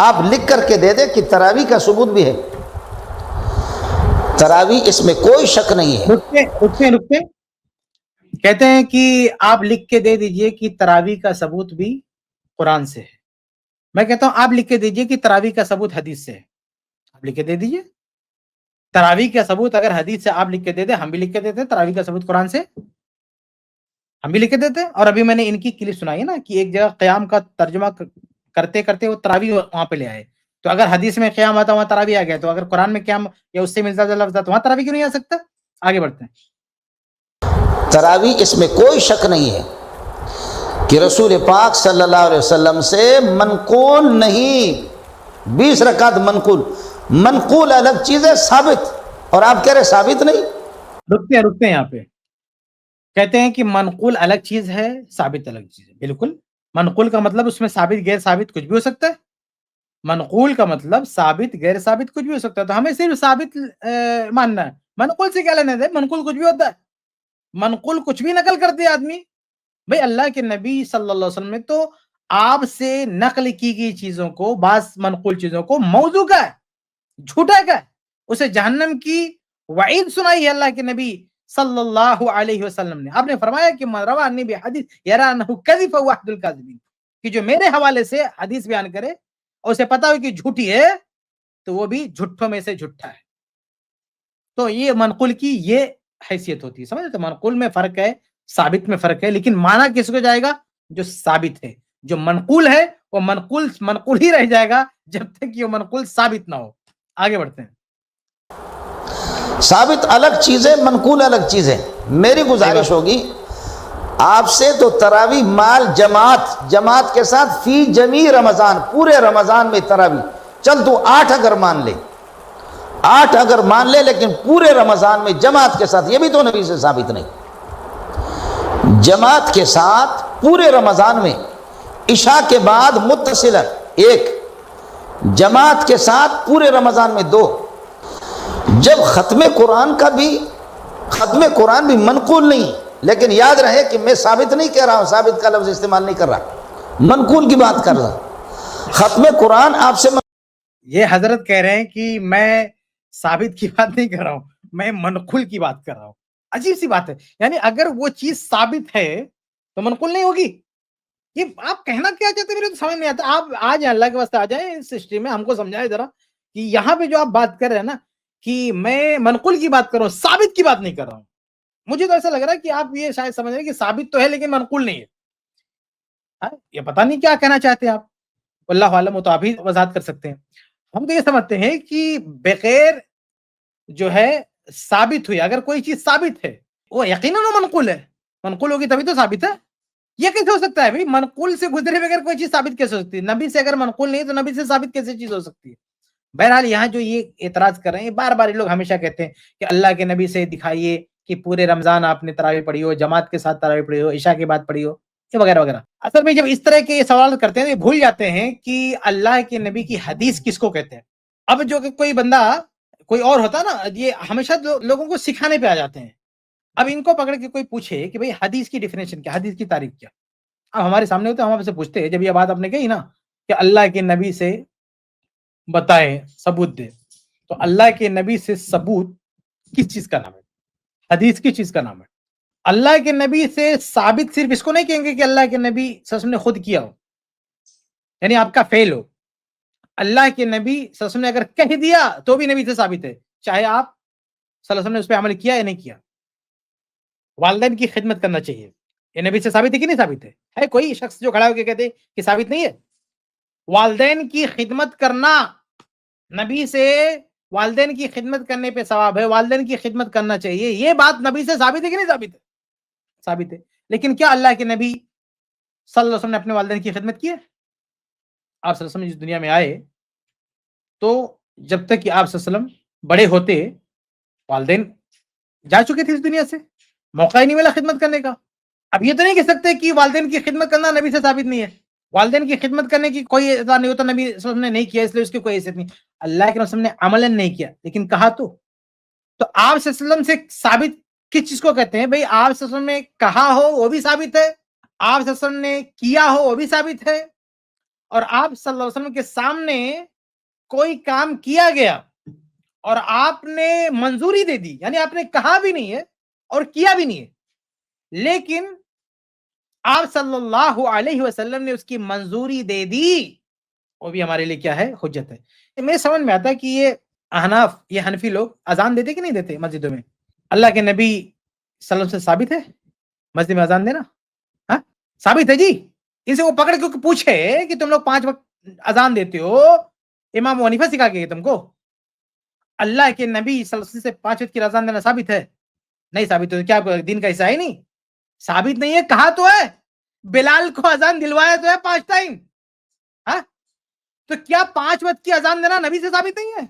آپ لکھ کر کے دے دیں کہ تراویح کا ثبوت بھی ہے. تراویح اس میں کوئی شک نہیں ہے. رکتے کہتے ہیں کہ آپ لکھ کے دے دیجئے کہ تراویح کا ثبوت بھی قرآن سے ہے. میں کہتا ہوں آپ لکھ کے دیجئے کہ تراویح کا ثبوت حدیث سے ہے. آپ لکھ کے دے دیجئے تراویح کا ثبوت اگر حدیث سے آپ لکھ کے دے دیں, ہم بھی لکھ کے دیتے ہیں تراویح کا ثبوت قرآن سے, ہم بھی لکھ کے دیتے ہیں. اور ابھی میں نے ان کی کلپ سنائی نا کہ ایک جگہ قیام کا ترجمہ کرتے کرتے وہ تراویح وہاں پہ لے آئے. تو اگر حدیث میں قیام آتا وہاں تراویح آ گیا, تو اگر قرآن میں قیام یا اس سے ملتا جلا لفظ تو وہاں تراویح کیوں نہیں آ سکتا؟ آگے بڑھتے ہیں. تراویح اس میں کوئی شک نہیں ہے کہ رسول پاک صلی اللہ علیہ وسلم سے منقول نہیں. 20 رکعت منقول الگ چیز ہے, ثابت, اور آپ کہہ رہے ثابت نہیں. رکتے ہیں یہاں پہ. کہتے ہیں کہ منقول الگ چیز ہے, ثابت الگ چیز ہے. بالکل, منقول کا مطلب اس میں ثابت غیر ثابت کچھ بھی ہو سکتا ہے. منقول کا مطلب ثابت غیر ثابت کچھ بھی ہو سکتا ہے. تو ہمیں صرف ثابت ماننا ہے, منقول سے کیا لینا ہے؟ منقول کچھ بھی ہوتا ہے, منقول کچھ بھی نقل کر دیا آدمی. بھئی اللہ کے نبی صلی اللہ علیہ وسلم نے تو آپ سے نقل کی گئی چیزوں کو، بعض منقول چیزوں کو موضوع کا ہے، جھوٹا کا ہے، اسے جہنم کی وعید سنائی ہے اللہ کے نبی صلی اللہ علیہ وسلم نے. آپ نے فرمایا کہ من روى عنی بحدیث یری انہ کذب فہو احد الکاذبین، کہ جو میرے حوالے سے حدیث بیان کرے اور اسے پتا ہو کہ جھوٹی ہے تو وہ بھی جھٹوں میں سے جھٹا ہے. تو یہ منقول کی یہ حیثیت ہوتی ہے. سمجھے؟ تو منقول میں فرق ہے، ثابت میں فرق ہے، لیکن معنی کس کو جائے گا؟ جو ثابت ہے. جو منقول ہے وہ منقول ہی رہ جائے گا جب تک یہ منقول ثابت نہ ہو. آگے بڑھتے ہیں. ثابت الگ چیز ہے، منقول الگ چیز ہے. میری گزارش ہوگی آپ سے تو تراویح مال جماعت کے ساتھ فی جمیع رمضان، پورے رمضان میں تراویح، چل تو 8 اگر مان لے، 8 اگر مان لے، لیکن پورے رمضان میں جماعت کے ساتھ، یہ بھی تو نبی سے ثابت نہیں. جماعت کے ساتھ پورے رمضان میں، عشاء کے بعد متصلا 1، جماعت کے ساتھ پورے رمضان میں 2. جب ختم قرآن بھی منقول نہیں، لیکن یاد رہے کہ میں ثابت نہیں کہہ رہا ہوں، ثابت کا لفظ استعمال نہیں کر رہا، منقول کی بات کر رہا. ختم قرآن آپ سے یہ حضرت کہہ رہے ہیں کہ میں ثابت کی بات نہیں کر رہا ہوں، میں منقول کی بات کر رہا ہوں. عجیب سی بات ہے. یعنی اگر وہ چیز ثابت ہے تو منقول نہیں ہوگی. یہ آپ کہنا کیا چاہتے ہیں میرے تو سمجھ نہیں آتا. آپ آ جائیں، اللہ کے واسطے آ جائیں اس سسٹم میں، ہم کو سمجھائے ذرا کہ یہاں پہ جو آپ بات کر رہے ہیں نا کہ میں منقول کی بات کر رہا ہوں، ثابت کی بات نہیں کر رہا ہوں. مجھے تو ایسا لگ رہا ہے کہ آپ یہ شاید سمجھ رہے ہیں کہ ثابت تو ہے لیکن منقول نہیں ہے. یہ پتہ نہیں کیا کہنا چاہتے ہیں آپ، اللہ عالم، تو آپ ہی وضاحت کر سکتے ہیں. ہم تو یہ سمجھتے ہیں کہ بغیر جو ہے ثابت ہوئی، اگر کوئی چیز ثابت ہے وہ یقیناً وہ منقول ہے. منقول ہوگی تبھی تو ثابت ہے. یہ کیسے ہو سکتا ہے بھائی؟ منقول سے گزرے بغیر کوئی چیز ثابت کیسے ہو سکتی ہے؟ نبی سے اگر منقول نہیں تو نبی سے ثابت کیسے چیز ہو سکتی ہے؟ بہرحال یہاں جو یہ اعتراض کر رہے ہیں، بار بار یہ لوگ ہمیشہ کہتے ہیں کہ اللہ کے نبی سے دکھائیے کہ پورے رمضان آپ نے تراویح پڑھی ہو، جماعت کے ساتھ تراویح پڑھی ہو، عشاء کے بعد پڑھی ہو، یہ وغیرہ وغیرہ. اصل میں جب اس طرح کے سوال کرتے ہیں تو بھول جاتے ہیں کہ اللہ کے نبی کی حدیث کس کو کہتے ہیں. اب جو کہ کوئی بندہ کوئی اور ہوتا نا، یہ ہمیشہ لوگوں کو سکھانے پہ آ جاتے ہیں. اب ان کو پکڑ کے کوئی پوچھے کہ بھئی حدیث کی ڈیفینیشن کیا، حدیث کی تعریف کیا، اب ہمارے سامنے ہوتے ہم آپ سے پوچھتے ہیں. جب یہ بات آپ نے کہی نا کہ اللہ کے نبی سے بتائیں، ثبوت دے، تو اللہ کے نبی سے ثبوت کس چیز کا نام ہے؟ حدیث کی چیز کا نام ہے. اللہ کے نبی سے ثابت صرف اس کو نہیں کہیں گے کہ اللہ کے نبی صلی اللہ علیہ وسلم نے خود کیا ہو، یعنی آپ کا فعل ہو. اللہ کے نبی صلی اللہ علیہ وسلم نے اگر کہہ دیا تو بھی نبی سے ثابت ہے، چاہے آپ صلی اللہ علیہ وسلم نے اس پہ عمل کیا یا نہیں کیا. والدین کی خدمت کرنا چاہیے، یہ نبی سے ثابت ہے کہ نہیں ثابت ہے کوئی شخص جو کھڑا ہو کے کہتے کہ ثابت نہیں ہے؟ والدین کی خدمت کرنا، نبی سے والدین کی خدمت کرنے پہ ثواب ہے، والدین کی خدمت کرنا چاہیے، یہ بات نبی سے ثابت ہے کہ نہیں ثابت ہے؟ ثابت ہے. لیکن کیا اللہ کے نبی صلی اللہ علیہ وسلم نے اپنے والدین کی خدمت کی ہے؟ آپ صلی اللہ علیہ وسلم اس دنیا میں آئے تو جب تک کہ آپ صلی اللہ علیہ وسلم بڑے ہوتے، والدین جا چکے تھے اس دنیا سے، موقع ہی نہیں ملا خدمت کرنے کا. اب یہ تو نہیں کہہ سکتے کہ والدین کی خدمت کرنا نبی سے ثابت نہیں ہے. والدین کی خدمت کرنے کی کوئی اعتبار نہیں ہوتا، نبی صلی اللہ علیہ وسلم نے نہیں کیا اس لیے اس کی کوئی حیثیت نہیں. اللہ کے رسول نے عملاً نہیں کیا لیکن کہا تو آپ صلی اللہ علیہ وسلم سے ثابت کس چیز کو کہتے ہیں؟ بھئی آپ صلی اللہ علیہ وسلم نے کہا ہو وہ بھی ثابت ہے، آپ صلی اللہ علیہ وسلم نے کیا ہو وہ بھی ثابت ہے، اور آپ صلی اللہ علیہ وسلم کے سامنے کوئی کام کیا گیا اور آپ نے منظوری دے دی، یعنی آپ نے کہا بھی نہیں ہے اور کیا بھی نہیں ہے، لیکن آپ صلی اللہ علیہ وسلم نے اس کی منظوری دے دی، وہ بھی ہمارے لیے کیا ہے؟ حجت ہے. میرے سمجھ میں آتا ہے کہ یہ احناف، یہ حنفی لوگ اذان دیتے کہ نہیں دیتے مسجدوں میں؟ اللہ کے نبی صلی اللہ علیہ وسلم سے ثابت ہے مسجد میں اذان دینا؟ ہاں ثابت ہے جی. ان سے وہ پکڑ کے پوچھے کہ تم لوگ 5 وقت اذان دیتے ہو، امام ابو حنیفہ سکھا کے تم کو اللہ کے نبی صلی اللہ علیہ وسلم سے 5 وقت کی اذان دینا ثابت ہے؟ نہیں ثابت ہے. کیا دین کا حصہ ہے؟ نہیں ثابت نہیں ہے. کہا تو ہے بلال کو اذان دلوایا تو ہے 5 ٹائم. ہاں تو کیا 5 وقت کی اذان دینا نبی سے ثابت نہیں ہے؟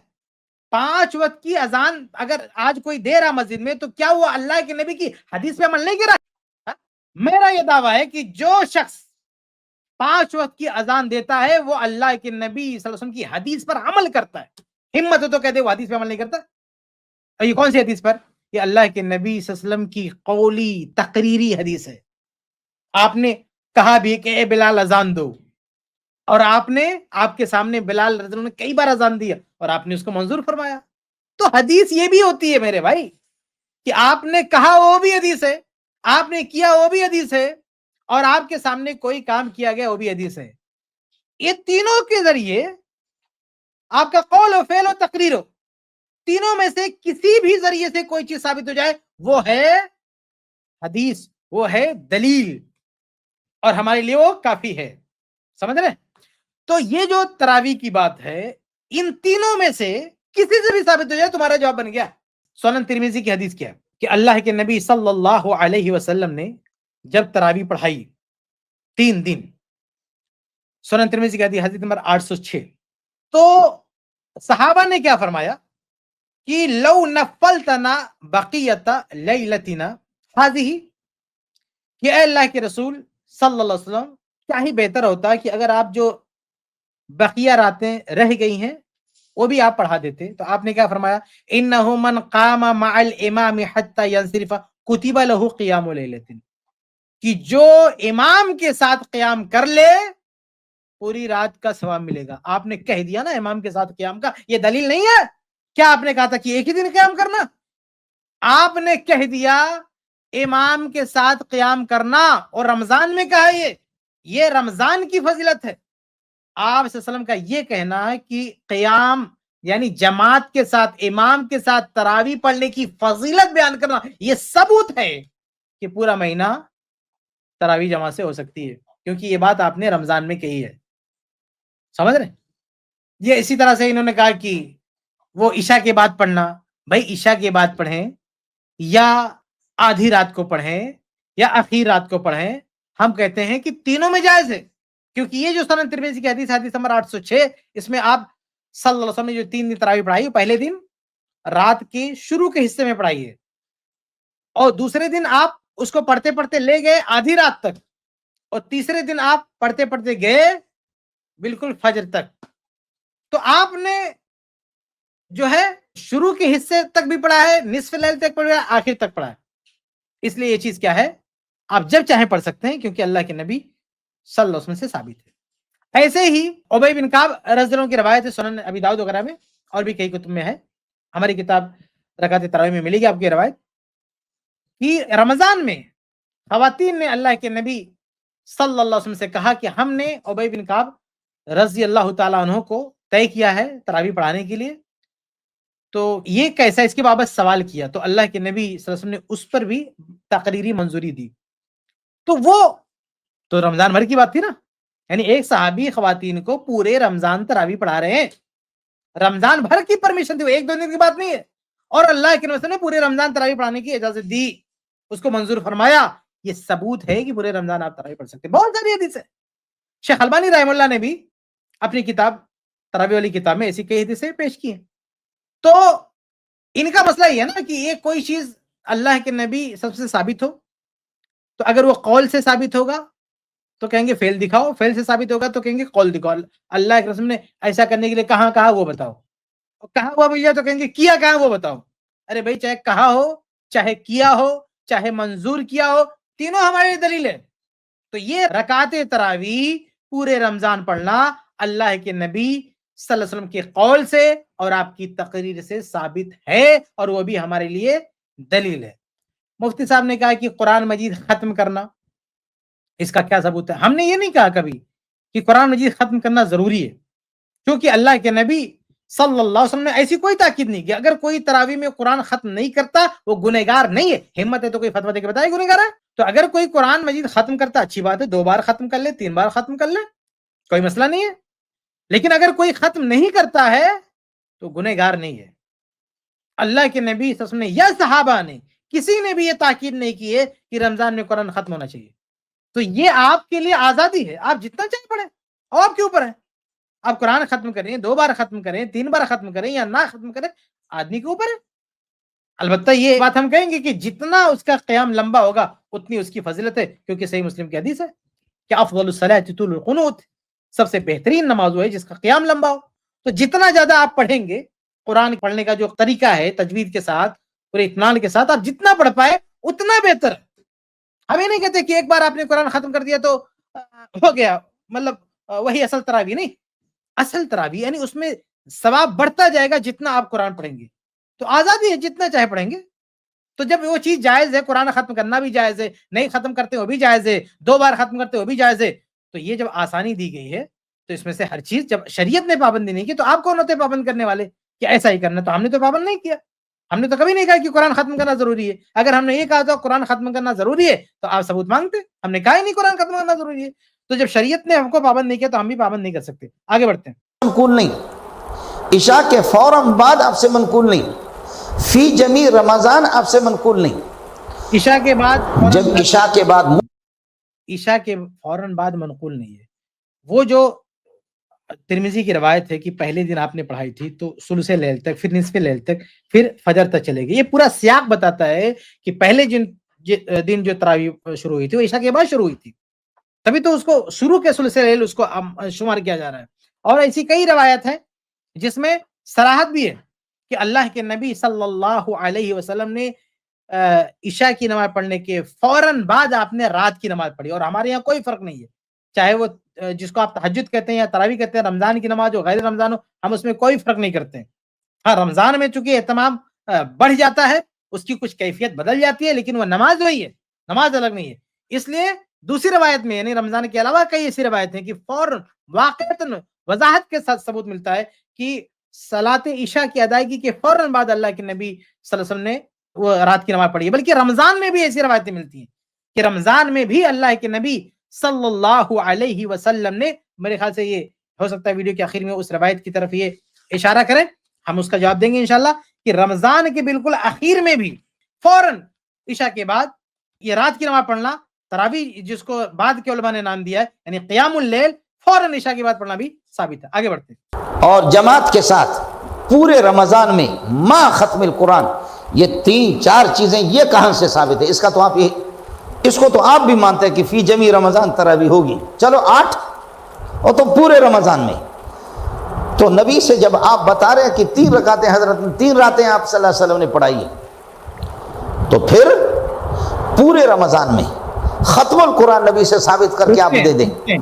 5 وقت کی اذان اگر آج کوئی دے رہا مسجد میں تو کیا وہ اللہ کے نبی کی حدیث پہ عمل نہیں کر رہا؟ میرا یہ دعویٰ ہے کہ جو شخص 5 وقت کی اذان دیتا ہے وہ اللہ کے نبی صلی اللہ علیہ وسلم کی حدیث پر عمل کرتا ہے. ہمت ہو تو کہتے وہ حدیث پہ عمل نہیں کرتا. اور یہ کون سی حدیث پر؟ یہ اللہ کے نبی صلی اللہ علیہ وسلم کی قولی تقریری حدیث ہے. آپ نے کہا بھی کہ اے بلال اذان دو، اور آپ نے آپ کے سامنے بلال رضی اللہ عنہ نے کئی بار اذان دیا اور آپ نے اس کو منظور فرمایا. تو حدیث یہ بھی ہوتی ہے میرے بھائی کہ آپ نے کہا وہ بھی حدیث ہے, آپ نے کیا وہ بھی حدیث ہے, اور آپ کے سامنے کوئی کام کیا گیا وہ بھی حدیث ہے. یہ تینوں کے ذریعے آپ کا قول و فعل و تقریر ہو, تینوں میں سے کسی بھی ذریعے سے کوئی چیز ثابت ہو جائے وہ ہے حدیث, وہ ہے دلیل, اور ہمارے لیے وہ کافی ہے. سمجھ رہے؟ تو یہ جو تراویح کی بات ہے, ان تینوں میں سے کسی سے بھی ثابت ہو جائے تمہارا جواب بن گیا. سنن ترمذی کی حدیث کیا ہے کہ اللہ کے نبی صلی اللہ علیہ وسلم نے جب تراویح پڑھائی 3 دن, سنن ترمذی کی حدیث نمبر 806, تو صحابہ نے کیا فرمایا کہ لو نفلتنا بقیت لیلتنا هذه, کہ اے اللہ کے رسول صلی اللہ علیہ وسلم کیا ہی بہتر ہوتا کہ اگر آپ جو بقیہ راتیں رہ گئی ہیں وہ بھی آپ پڑھا دیتے. تو آپ نے کیا فرمایا, انہ من قام مع الامام حتى ينصرف كتب له قیام لیلۃ, کہ جو امام کے ساتھ قیام کر لے پوری رات کا ثواب ملے گا. آپ نے کہہ دیا نا امام کے ساتھ قیام کا, یہ دلیل نہیں ہے. کیا آپ نے کہا تھا کہ ایک ہی دن قیام کرنا؟ آپ نے کہہ دیا امام کے ساتھ قیام کرنا, اور رمضان میں کہا یہ رمضان کی فضیلت ہے. آپ صلی اللہ علیہ وسلم کا یہ کہنا ہے کہ قیام یعنی جماعت کے ساتھ امام کے ساتھ تراویح پڑھنے کی فضیلت بیان کرنا, یہ ثبوت ہے کہ پورا مہینہ تراویح جماعت سے ہو سکتی ہے, کیونکہ یہ بات آپ نے رمضان میں کہی ہے. سمجھ رہے؟ یہ اسی طرح سے انہوں نے کہا کہ وہ عشاء کے بعد پڑھنا, بھائی عشاء کے بعد پڑھیں یا آدھی رات کو پڑھیں یا اخیر رات کو پڑھیں, ہم کہتے ہیں کہ تینوں میں جائز ہے, کیونکہ یہ جو سنن ترمذی کی حدیث نمبر 806, اس میں آپ صلی اللہ علیہ وسلم نے جو 3 دن تراویح پڑھائی, پہلے دن رات کے شروع کے حصے میں پڑھائی ہے, اور دوسرے دن آپ اس کو پڑھتے پڑھتے لے گئے آدھی رات تک, اور تیسرے دن آپ پڑھتے پڑھتے گئے بالکل فجر تک. تو آپ نے جو ہے شروع کے حصے تک بھی پڑھا ہے, نصف لیل تک پڑھا ہے, آخر تک پڑھا ہے. اس لیے یہ چیز کیا ہے, آپ جب چاہیں پڑھ سکتے ہیں, کیونکہ اللہ کے نبی صلی اللہ علیہ وسلم سے ثابت ہے. ایسے ہی ابی بن کعب رضی اللہ عنہ کی روایت ہے, سنن ابی داؤد وغیرہ میں اور بھی کئی کتب میں ہے, ہماری کتاب رکعت تراویح میں ملے گی آپ کی روایت, کہ رمضان میں خواتین نے اللہ کے نبی صلی اللہ علیہ وسلم سے کہا کہ ہم نے ابی بن کعب رضی اللہ تعالیٰ عنہ کو طے کیا ہے تراویح پڑھانے کے لیے, تو یہ کیسا, اس کے بابت سوال کیا, تو اللہ کے نبی صلی اللہ علیہ وسلم نے اس پر بھی تقریری منظوری دی. تو وہ تو رمضان بھر کی بات تھی نا, یعنی ایک صحابی خواتین کو پورے رمضان تراویح پڑھا رہے ہیں, رمضان بھر کی پرمیشن تھی, وہ 1-2 دن کی بات نہیں ہے, اور اللہ کے نبی نے پورے رمضان تراویح پڑھانے کی اجازت دی, اس کو منظور فرمایا. یہ ثبوت ہے کہ پورے رمضان آپ تراویح پڑھ سکتے ہیں. بہت ساری حدیث ہے. شیخ البانی رحمہ اللہ نے بھی اپنی کتاب تراویح والی کتاب میں ایسی کئی حدیثیں پیش کی ہیں. تو ان کا مسئلہ یہ ہے نا کہ یہ کوئی چیز اللہ کے نبی سب سے ثابت ہو, تو اگر وہ قول سے ثابت ہوگا تو کہیں گے فعل دکھاؤ, فعل سے ثابت ہوگا تو کہیں گے قول دکھاؤ. اللہ کے رسول نے ایسا کرنے کے لیے کہاں کہا وہ بتاؤ, کہا ہوا بھیا تو کہیں گے کیا کہاں وہ بتاؤ. ارے بھائی چاہے کہا ہو, چاہے کیا ہو, چاہے منظور کیا ہو, تینوں ہمارے دلیل ہے. تو یہ رکعت تراویح پورے رمضان پڑھنا اللہ کے نبی صلی اللہ علیہ وسلم کے قول سے اور آپ کی تقریر سے ثابت ہے, اور وہ بھی ہمارے لیے دلیل ہے. مفتی صاحب نے کہا کہ قرآن مجید ختم کرنا, اس کا کیا ثبوت ہے؟ ہم نے یہ نہیں کہا کبھی کہ قرآن مجید ختم کرنا ضروری ہے, کیونکہ اللہ کے نبی صلی اللہ علیہ وسلم نے ایسی کوئی تاکید نہیں کی. اگر کوئی تراویح میں قرآن ختم نہیں کرتا وہ گنہگار نہیں ہے. ہمت ہے تو کوئی فتویٰ دے کے بتائے گنہگار ہے. تو اگر کوئی قرآن مجید ختم کرتا اچھی بات ہے, 2 بار ختم کر لے, 3 بار ختم کر لے, کوئی مسئلہ نہیں ہے. لیکن اگر کوئی ختم نہیں کرتا ہے تو گنہگار نہیں ہے. اللہ کے نبی صلی اللہ علیہ وسلم نے یا صحابہ نے کسی نے بھی یہ تاکید نہیں کی ہے کہ رمضان میں قرآن ختم ہونا چاہیے. تو یہ آپ کے لیے آزادی ہے, آپ جتنا چاہے پڑھیں, اور آپ کے اوپر ہے. آپ قرآن ختم کریں, 2 بار ختم کریں, 3 بار ختم کریں یا نہ ختم کریں, آدمی کے اوپر ہے. البتہ یہ بات ہم کہیں گے کہ جتنا اس کا قیام لمبا ہوگا اتنی اس کی فضیلت ہے, کیونکہ صحیح مسلم کی حدیث ہے کہ افضل الصلاۃ طول القنوت, سب سے بہترین نماز وہ ہے جس کا قیام لمبا ہو. تو جتنا زیادہ آپ پڑھیں گے, قرآن پڑھنے کا جو طریقہ ہے تجوید کے ساتھ پورے اطمینان کے ساتھ, آپ جتنا پڑھ پائے اتنا بہتر. ہم یہ نہیں کہتے کہ ایک بار آپ نے قرآن ختم کر دیا تو ہو گیا, مطلب وہی اصل تراوی نہیں. اصل تراوی یعنی اس میں ثواب بڑھتا جائے گا جتنا آپ قرآن پڑھیں گے. تو آزادی ہے, جتنا چاہے پڑھیں گے. تو جب وہ چیز جائز ہے, قرآن ختم کرنا بھی جائز ہے, نہیں ختم کرتے وہ بھی جائز ہے, 2 بار ختم کرتے وہ بھی جائز ہے, تو یہ جب آسانی دی گئی ہے تو اس میں سے ہر چیز جب شریعت نے پابندی نہیں کی تو آپ کون ہوتے پابند کرنے والے کہ ایسا ہی کرنا؟ تو ہم نے تو پابند نہیں کیا. ہم نے تو کبھی نہیں کہا کہ قرآن ختم کرنا ضروری ہے. اگر ہم نے یہ کہا تھا قرآن ختم کرنا ضروری ہے تو آپ ثبوت مانگتے. ہم نے کہا ہی نہیں قرآن ختم کرنا ضروری ہے. تو جب شریعت نے ہم کو پابند نہیں کیا تو ہم بھی پابند نہیں کر سکتے. آگے بڑھتے ہیں. منقول نہیں, عشاء کے فوراً بعد آپ سے منقول نہیں, فی جمی رمضان آپ سے منقول نہیں. عشاء کے بعد جب عشاء کے بعد عشاء کے فوراً بعد منقول نہیں ہے. وہ جو ترمذی کی روایت ہے کہ پہلے دن آپ نے پڑھائی تھی تو ثلث لیل تک, پھر نصف لیل تک, پھر فجر تک چلے گی. یہ پورا سیاق بتاتا ہے کہ پہلے دن جو تراویح شروع ہوئی تھی وہ عشاء کے بعد شروع ہوئی تھی, تبھی تو اس کو شروع کے ثلث لیل اس کو شمار کیا جا رہا ہے. اور ایسی کئی روایت ہیں جس میں صراحت بھی ہے کہ اللہ کے نبی صلی اللہ علیہ وسلم نے عشاء کی نماز پڑھنے کے فوراً بعد آپ نے رات کی نماز پڑھی. اور ہمارے یہاں کوئی فرق نہیں ہے, چاہے وہ جس کو آپ تہجد کہتے ہیں یا تراویح کہتے ہیں, رمضان کی نماز ہو غیر رمضان ہو, ہم اس میں کوئی فرق نہیں کرتے ہیں. ہاں, رمضان میں چونکہ اہتمام بڑھ جاتا ہے, اس کی کچھ کیفیت بدل جاتی ہے, لیکن وہ نماز وہی ہے, نماز الگ نہیں ہے. اس لیے دوسری روایت میں یعنی رمضان کے علاوہ کئی ایسی روایت ہیں کہ فوراً واقعتاً وضاحت کے ساتھ ثبوت ملتا ہے کہ صلاۃ عشاء کی ادائیگی کے فوراً بعد اللہ کے نبی صلی اللہ علیہ وسلم نے وہ رات کی نماز پڑھی ہے. بلکہ رمضان میں بھی ایسی روایتیں ملتی ہیں کہ رمضان میں بھی اللہ کے نبی صلی اللہ علیہ وسلم نے, میرے خیال سے یہ ہو سکتا ہے ویڈیو کے آخر میں اس روایت کی طرف یہ اشارہ کریں, ہم اس کا جواب دیں گے انشاءاللہ, کہ رمضان کے بالکل آخر میں بھی فوراً عشاء کے بعد یہ رات کی نماز پڑھنا, تراویح جس کو بعد کے علماء نے نام دیا ہے یعنی قیام اللیل, فوراً عشاء کے بعد پڑھنا بھی ثابت ہے. آگے بڑھتے ہیں. اور جماعت کے ساتھ پورے رمضان میں ما ختم القرآن, یہ 3-4 چیزیں یہ کہاں سے ثابت ہے؟ اس کا تو آپ اس کو تو آپ بھی مانتے ہیں کہ فی جمی رمضان تراویح ہوگی. چلو 8, اور تو پورے رمضان میں. تو نبی سے جب آپ بتا رہے ہیں کہ 3 رکعتیں حضرت نے 3 راتیں آپ صلی اللہ علیہ وسلم نے پڑھائی ہے, تو پھر پورے رمضان میں ختم القرآن نبی سے ثابت کر کے آپ دے دیں.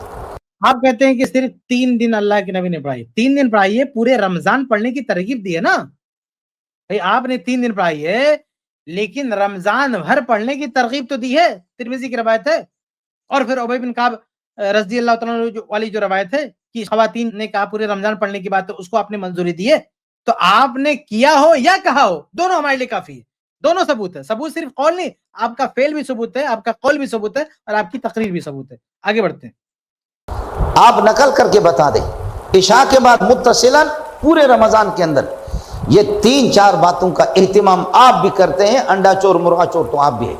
آپ کہتے ہیں کہ صرف 3 دن اللہ کے نبی نے پڑھائی, 3 دن پڑھائی ہے, پورے رمضان پڑھنے کی ترغیب دی ہے نا بھائی. آپ نے 3 دن پڑھائی ہے لیکن رمضان بھر پڑھنے کی ترغیب تو دی ہے, ترمذی کی روایت ہے. اور پھر ابی بن کعب رضی اللہ تعالیٰ عنہ والی جو روایت ہے کہ خواتین نے کہا پورے رمضان پڑھنے کی بات ہے, اس کو آپ نے منظوری دی ہے. تو آپ نے کیا ہو یا کہا ہو, دونوں ہمارے لیے کافی ہے, دونوں ثبوت ہے. ثبوت صرف قول نہیں, آپ کا فعل بھی ثبوت ہے, آپ کا قول بھی ثبوت ہے, اور آپ کی تقریر بھی ثبوت ہے. آگے بڑھتے ہیں. آپ نقل کر کے بتا دیں عشاء کے بعد متصلاً پورے رمضان کے اندر یہ 3-4 باتوں کا اہتمام آپ بھی کرتے ہیں, انڈا چور مرغا چور تو آپ بھی ہے.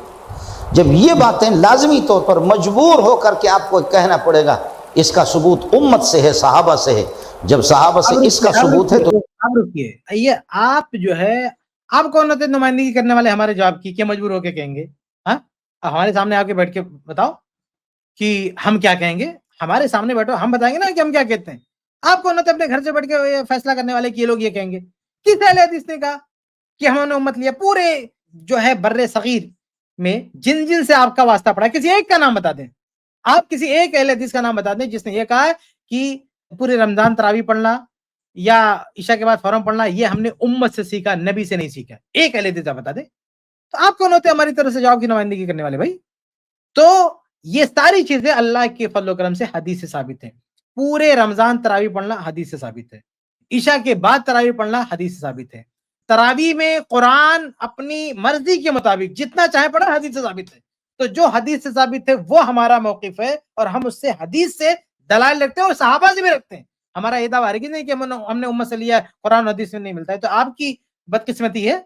جب یہ باتیں لازمی طور پر مجبور ہو کر کے آپ کو کہنا پڑے گا, اس کا ثبوت امت سے ہے, صحابہ سے ہے. جب صحابہ سے اس کا ثبوت ہے تو آپ رکیے, یہ آپ جو ہے آپ کون ہوتے نمائندگی کرنے والے ہمارے جواب کی, کیا مجبور ہو کے کہیں گے؟ ہاں, ہمارے سامنے آ کے بیٹھ کے بتاؤ کہ ہم کیا کہیں گے. ہمارے سامنے بیٹھو, ہم بتائیں گے نا کہ ہم کیا کہتے ہیں. آپ کون ہوتے اپنے گھر سے بیٹھ کے فیصلہ کرنے والے کہ یہ لوگ یہ کہیں گے؟ کس اہل حدیث نے کہا کہ ہم نے امت لیا؟ پورے جو ہے بر صغیر میں جن جن سے آپ کا واسطہ پڑا, کسی ایک کا نام بتا دیں. آپ کسی ایک اہل حدیث کا نام بتا دیں جس نے یہ کہا ہے کہ پورے رمضان تراویح پڑھنا یا عشاء کے بعد فوراً پڑھنا یہ ہم نے امت سے سیکھا, نبی سے نہیں سیکھا. ایک اہل حدیث بتا دیں. تو آپ کون ہوتے ہماری طرف سے جواب کی نمائندگی کرنے والے بھائی؟ تو یہ ساری چیزیں اللہ کے فضل و کرم سے حدیث سے ثابت ہیں. پورے رمضان تراویح پڑھنا حدیث سے ثابت ہے, عشاء کے بعد تراویح پڑھنا حدیث سے ثابت ہے. تراویح میں قرآن اپنی مرضی کے مطابق جتنا چاہے پڑھا, حدیث سے ثابت ہے. تو جو حدیث سے ثابت ہے وہ ہمارا موقف ہے, اور ہم اس سے حدیث سے دلائل رکھتے ہیں اور صحابہ سے بھی رکھتے ہیں. ہمارا یہ دعویٰ ہرگز نہیں کہ ہم نے امت سے لیا ہے, قرآن حدیث میں نہیں ملتا ہے. تو آپ کی بدقسمتی ہے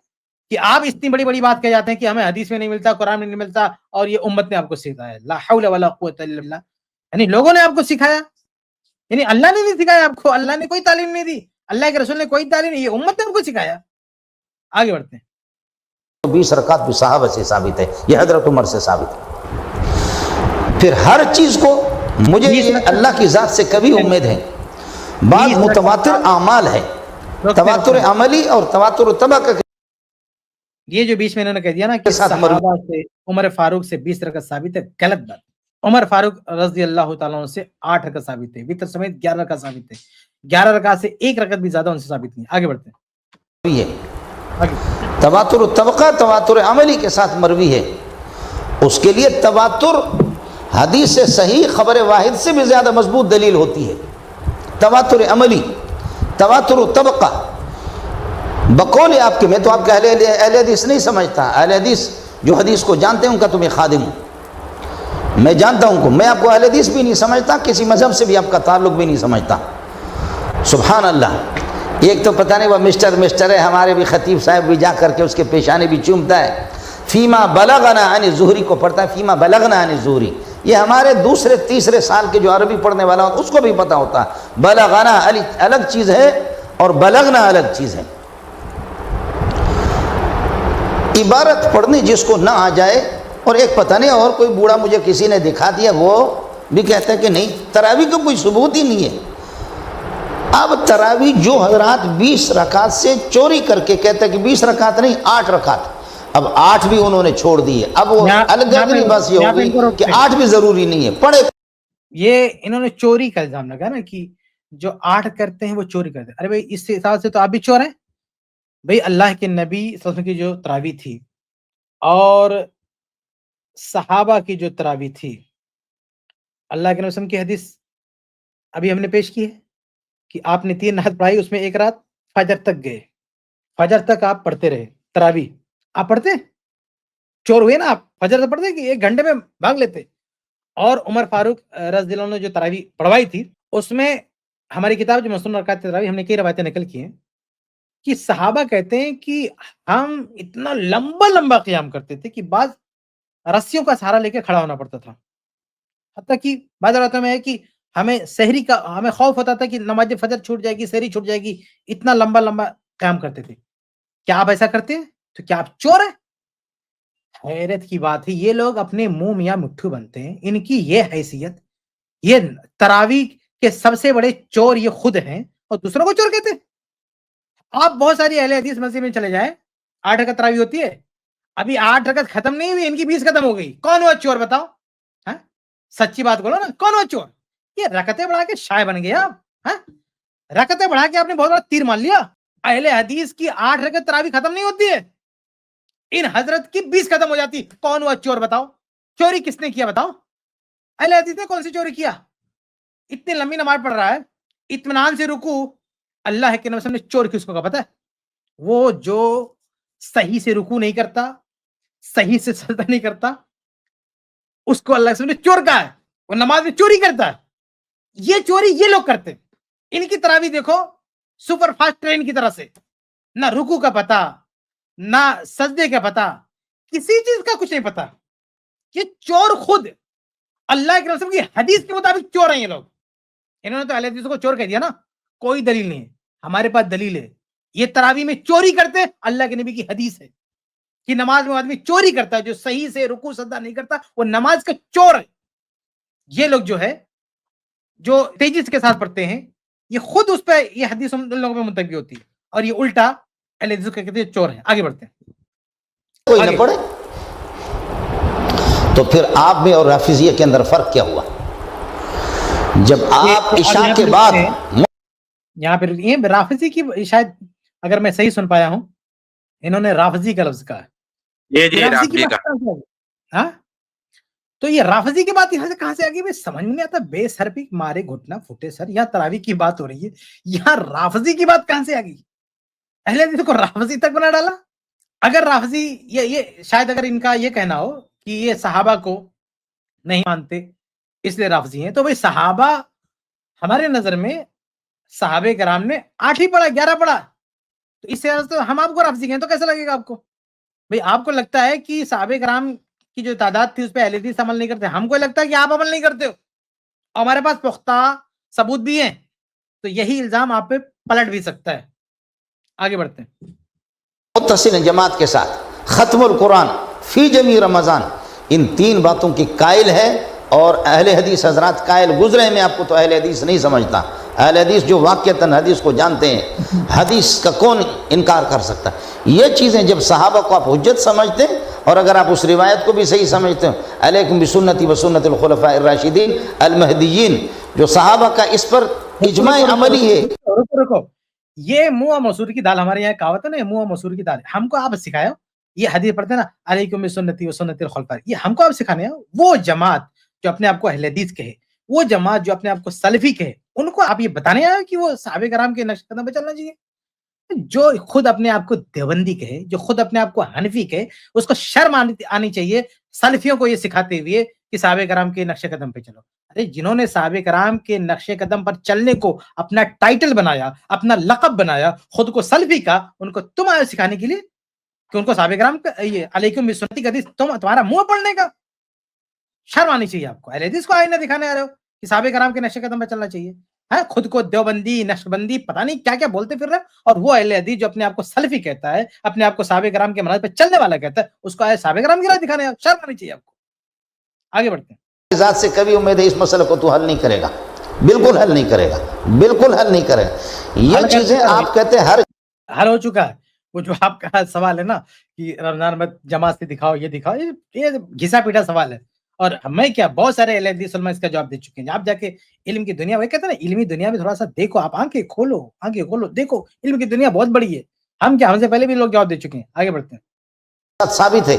کہ آپ اتنی بڑی بڑی بات کہہ جاتے ہیں کہ ہمیں حدیث میں نہیں ملتا, قرآن میں نہیں ملتا, اور یہ امت نے آپ کو سکھایا. لا حول ولا قوت الا باللہ, یعنی لوگوں نے آپ کو سکھایا, یعنی اللہ نے نہیں سکھایا آپ کو, اللہ نے کوئی تعلیم نہیں دی, اللہ کے رسول نے کوئی تعلیم نہیں, یہ امت نے آپ کو سکھایا. آگے بڑھتے ہیں. 20 رکعت بھی صحابہ سے ثابت ہے, یہ حضرت عمر سے ثابت ہے. پھر ہر چیز کو مجھے یہ اللہ کی ذات سے کبھی امید ہے. بعض متواتر اعمال ہے, تواتر عملی اور تواتر تبع کا. یہ جو بیچ میں انہوں نے کہہ دیا نا کہ صحابہ سے عمر فاروق سے 20 رکعت ثابت ہے, غلط بات. عمر فاروق رضی اللہ تعالیٰ عنہ سے 8 رکعت ثابت ہے، وتر سمیت 11 رکعت ثابت ہے، 11 رکعت سے ایک رکعت بھی زیادہ ان سے ثابت نہیں ہے۔ آگے بڑھتے ہیں یہ آگے۔ تواتر الطبقہ تواتر عملی کے ساتھ مروی ہے، اس کے لیے تواتر حدیث صحیح خبر واحد سے بھی زیادہ مضبوط دلیل ہوتی ہے۔ تواتر عملی، تواتر الطبقہ بقول آپ کے، میں تو آپ کا اہل حدیث نہیں سمجھتا، اہل حدیث جو حدیث کو جانتے ہیں ان کا تو میں خادم ہوں، میں جانتا ہوں کہ میں آپ کو اہل حدیث بھی نہیں سمجھتا، کسی مذہب سے بھی آپ کا تعلق بھی نہیں سمجھتا۔ سبحان اللہ، ایک تو پتہ نہیں وہ مسٹر ہے، ہمارے بھی خطیب صاحب بھی جا کر کے اس کے پیشانے بھی چومتا ہے، فیما بلغنا عن الزہری کو پڑھتا ہے فیما بلغنا عن الزہری، یہ ہمارے دوسرے تیسرے سال کے جو عربی پڑھنے والا ہوتا اس کو بھی پتہ ہوتا ہے، بلغنا الگ چیز ہے اور بلغنا الگ چیز ہے۔ عبارت پڑھنی جس کو نہ آ جائے، اور ایک پتہ نہیں اور کوئی بوڑھا مجھے کسی نے دکھا دیا، وہ بھی کہتا ہے کہ نہیں تراویح کا کوئی ثبوت ہی نہیں ہے۔ اب تراویح جو حضرات 20 رکعت سے چوری کر کے کہتا ہے کہ 20 رکعت نہیں 8 رکعت، اب 8 بھی انہوں نے چھوڑ دیے، اب وہ الگ بس یہ ہو گئی کہ 8 بھی ضروری نہیں ہے، پڑھے۔ یہ انہوں نے چوری کا الزام لگا نا کہ جو 8 کرتے ہیں وہ چوری کرتے ہیں۔ ارے بھائی اس حساب سے تو آپ بھی چور ہیں بھائی۔ اللہ کے نبی صلی اللہ علیہ وسلم کی جو تراویح تھی اور صحابہ کی جو تراویح تھی، اللہ کے نبی صلی اللہ علیہ وسلم کی حدیث ابھی ہم نے پیش کی ہے کہ آپ نے 3 رات پڑھائی، اس میں ایک رات فجر تک گئے، فجر تک آپ پڑھتے رہے تراویح۔ آپ پڑھتے چور ہوئے نا، آپ فجر تک پڑھتے کہ 1 گھنٹے میں بھاگ لیتے۔ اور عمر فاروق رضی اللہ عنہ جو تراویح پڑھوائی تھی، اس میں ہماری کتاب جو مسنون رکعات تراویح، ہم نے کئی روایتیں نقل کی ہیں کہ صحابہ کہتے ہیں کہ ہم اتنا لمبا قیام کرتے تھے کہ بعض رسیوں کا سہارا لے کے کھڑا ہونا پڑتا تھا، حتیٰ کہ بعض روایتوں میں ہے کہ ہمیں سحری کا ہمیں خوف ہوتا تھا کہ نماز فجر چھوٹ جائے گی، سحری چھوٹ جائے گی، اتنا لمبا قیام کرتے تھے۔ کیا آپ ایسا کرتے ہیں تو کیا آپ چور ہیں؟ حیرت کی بات ہے، یہ لوگ اپنے منہ میاں مٹھو بنتے ہیں، ان کی یہ حیثیت، یہ تراویح کے سب سے بڑے چور یہ خود ہیں اور دوسروں کو چور کہتے ہیں۔ آپ بہت ساری اہل حدیث مسجد میں چلے جائیں، 8 رکعت تراویح ہوتی ہے، ابھی 8 رکعت ختم نہیں ہوئی، ان کی 20 ختم ہو گئی، کون ہوا چور بتاؤ؟ ہاں سچی بات بولو نا، کون ہوا چور؟ یہ رکعتیں بڑھا کے شائع بن گئے آپ، ہاں رکعتیں بڑھا کے آپ نے بہت بڑا تیر مان لیا۔ اہل حدیث کی 8 رکعت تراویح ختم نہیں ہوتی ہے، ان حضرت کی 20 ختم ہو جاتی، کون ہوا چور بتاؤ؟ چوری کس نے کیا بتاؤ؟ اہل حدیث نے کون سی چوری کیا؟ اتنی لمبی نماز پڑھ رہا ہے، اطمینان سے رکوع، اللہ کے نبی صلی اللہ علیہ وسلم نے چور کس کو کہا پتہ ہے؟ وہ جو صحیح سے رکوع نہیں کرتا، صحیح سے سجدہ نہیں کرتا، اس کو اللہ کے رسول نے چور کہا ہے، وہ نماز میں چوری کرتا ہے۔ یہ چوری یہ لوگ کرتے ہیں۔ ان کی تراویح دیکھو سپر فاسٹ ٹرین کی طرح سے، نہ رکوع کا پتہ، نہ سجدے کا پتہ، کسی چیز کا کچھ نہیں پتہ۔ یہ چور خود اللہ کے رسول کی حدیث کے مطابق چور ہیں یہ لوگ۔ انہوں نے تو اہل حدیث کو چور کہہ دیا نا، کوئی دلیل نہیں ہے، ہمارے پاس دلیل ہے۔ یہ تراویح میں چوری کرتے، اللہ کے نبی کی حدیث ہے کہ نماز میں آدمی چوری کرتا ہے، جو صحیح سے رکوع سجدہ نہیں کرتا وہ نماز کا چور ہے۔ یہ لوگ جو ہے جو تیزی کے ساتھ پڑھتے ہیں، یہ خود اس پہ یہ حدیث ان لوگوں پہ منتقل ہوتی ہے، اور یہ الٹا اہل حدیث کو کہتے ہیں چور ہیں۔ آگے بڑھتے ہیں، کوئی نہ پڑھے تو پھر آپ میں اور رافضیہ کے اندر فرق کیا ہوا؟ جب آپ عشاء کے بعد یہاں پہ یہ رافضی کی، شاید اگر میں صحیح سن پایا ہوں، انہوں نے رافضی کا لفظ کہا ہے، رافضی کا، ہاں تو یہ رافضی کی بات یہاں سے کہاں سے آ گئی؟ سمجھ میں نہیں آتا، بے سر پہ مارے گھٹنا پھوٹے سر، یہاں تراویح کی بات ہو رہی ہے، یہاں رافضی کی بات کہاں سے آ گئی؟ اہل حدیث کو رافضی تک بنا ڈالا۔ اگر رافضی یہ شاید اگر ان کا یہ کہنا ہو کہ یہ صحابہ کو نہیں مانتے اس لیے رافضی ہیں، تو بھائی صحابہ ہمارے نظر میں صحابہ کرام نے 8 ہی پڑھا، 11 پڑھا، تو اس سے تو ہم آپ کو رافضی کہیں تو کیسا لگے گا آپ کو؟ بھائی آپ کو لگتا ہے کہ صحابہ کرام کی جو تعداد تھی اس پہ اہل حدیث عمل نہیں کرتے، ہم کو لگتا ہے کہ آپ عمل نہیں کرتے ہو، اور ہمارے پاس پختہ ثبوت بھی ہیں، تو یہی الزام آپ پہ پلٹ بھی سکتا ہے۔ آگے بڑھتے ہیں، متصل جماعت کے ساتھ ختم القرآن فی جمیع رمضان، ان 3 باتوں کی قائل ہے، اور اہل حدیث حضرات قائل گزرے ہیں، میں آپ کو تو اہل حدیث نہیں سمجھتا، اہل حدیث جو واقعتاً حدیث کو جانتے ہیں، حدیث کا کون انکار کر سکتا ہے؟ یہ چیزیں جب صحابہ کو آپ حجت سمجھتے ہیں، اور اگر آپ اس روایت کو بھی صحیح سمجھتے ہیں، علیکم بسنتی وسنت الخلفاء الراشدین المہدیین، جو صحابہ کا اس پر اجماع عملی ہے۔ رکو، یہ منہ مسور کی دال، ہمارے یہاں کہاوت ہے نا، منہ مسور کی دال، ہم کو آپ سکھایا یہ حدیث پڑھتے ہیں نا، علیکم بسنتی وسنت الخلفاء، یہ ہم کو آپ سکھانے ہیں۔ وہ جماعت جو اپنے آپ کو اہل حدیث کہے، وہ جماعت جو اپنے آپ کو سلفی کہے، ان کو آپ یہ بتانے آئے کہ وہ صحابہ کرام کے نقش قدم پہ چلنا چاہیے؟ جو خود اپنے آپ کو دیوبندی کہے، جو خود اپنے آپ کو حنفی کہے، اس کو شرم آنی چاہیے سلفیوں کو یہ سکھاتے ہوئے کہ صحابہ کرام کے نقش قدم پہ چلو۔ ارے جنہوں نے صحابہ کرام کے نقش قدم پر چلنے کو اپنا ٹائٹل بنایا، اپنا لقب بنایا، خود کو سلفی کا، ان کو تم آئے سکھانے کے لیے کہ ان کو صحابہ کرام کا یہ علیکم بسنتی کا حدیث تمہارا منہ پڑھنے کا؟ شرم آنی چاہیے آپ کو۔ اہل حدیث کو آئینہ دکھانے آ رہے ہو کہ صحابہ کرام کے نقش قدم پہ چلنا چاہیے، ہے خود کو دیوبندی، نقشبندی، پتہ نہیں کیا کیا بولتے پھر رہے، اور وہ اہل حدیث جو اپنے آپ کو سلفی کہتا ہے، اپنے آپ کو صحابہ کرام کے منہج پہ چلنے والا کہتا ہے، اس کو آئے صحابہ کرام کی راہ دکھانے، شرم آنی چاہیے آپ کو۔ آگے بڑھتے ہیں۔ ذات سے کبھی امید ہے اس مسئلے کو تو حل نہیں کرے گا، بالکل حل نہیں کرے گا، بالکل حل نہیں کرے گا۔ یہ چیزیں آپ کہتے ہیں ہر حل ہو چکا ہے۔ وہ جو آپ کا سوال ہے نا کہ رمضان میں جماعت سے دکھاؤ، یہ دکھاؤ، یہ گھسا پیٹا سوال ہے، اور میں کیا بہت سارے اہل حدیث علماء اس کا جواب دے چکے ہیں۔ آپ جا کے علم کی دنیا، وہ کہتے ہیں نا علمی دنیا میں تھوڑا سا دیکھو، آپ آنکھیں کھولو، آنکھیں کھولو، دیکھو علم کی دنیا بہت بڑی ہے۔ ہم کیا، ہم سے پہلے بھی لوگ جواب دے چکے ہیں۔ آگے بڑھتے ہیں۔ ثابت ہے۔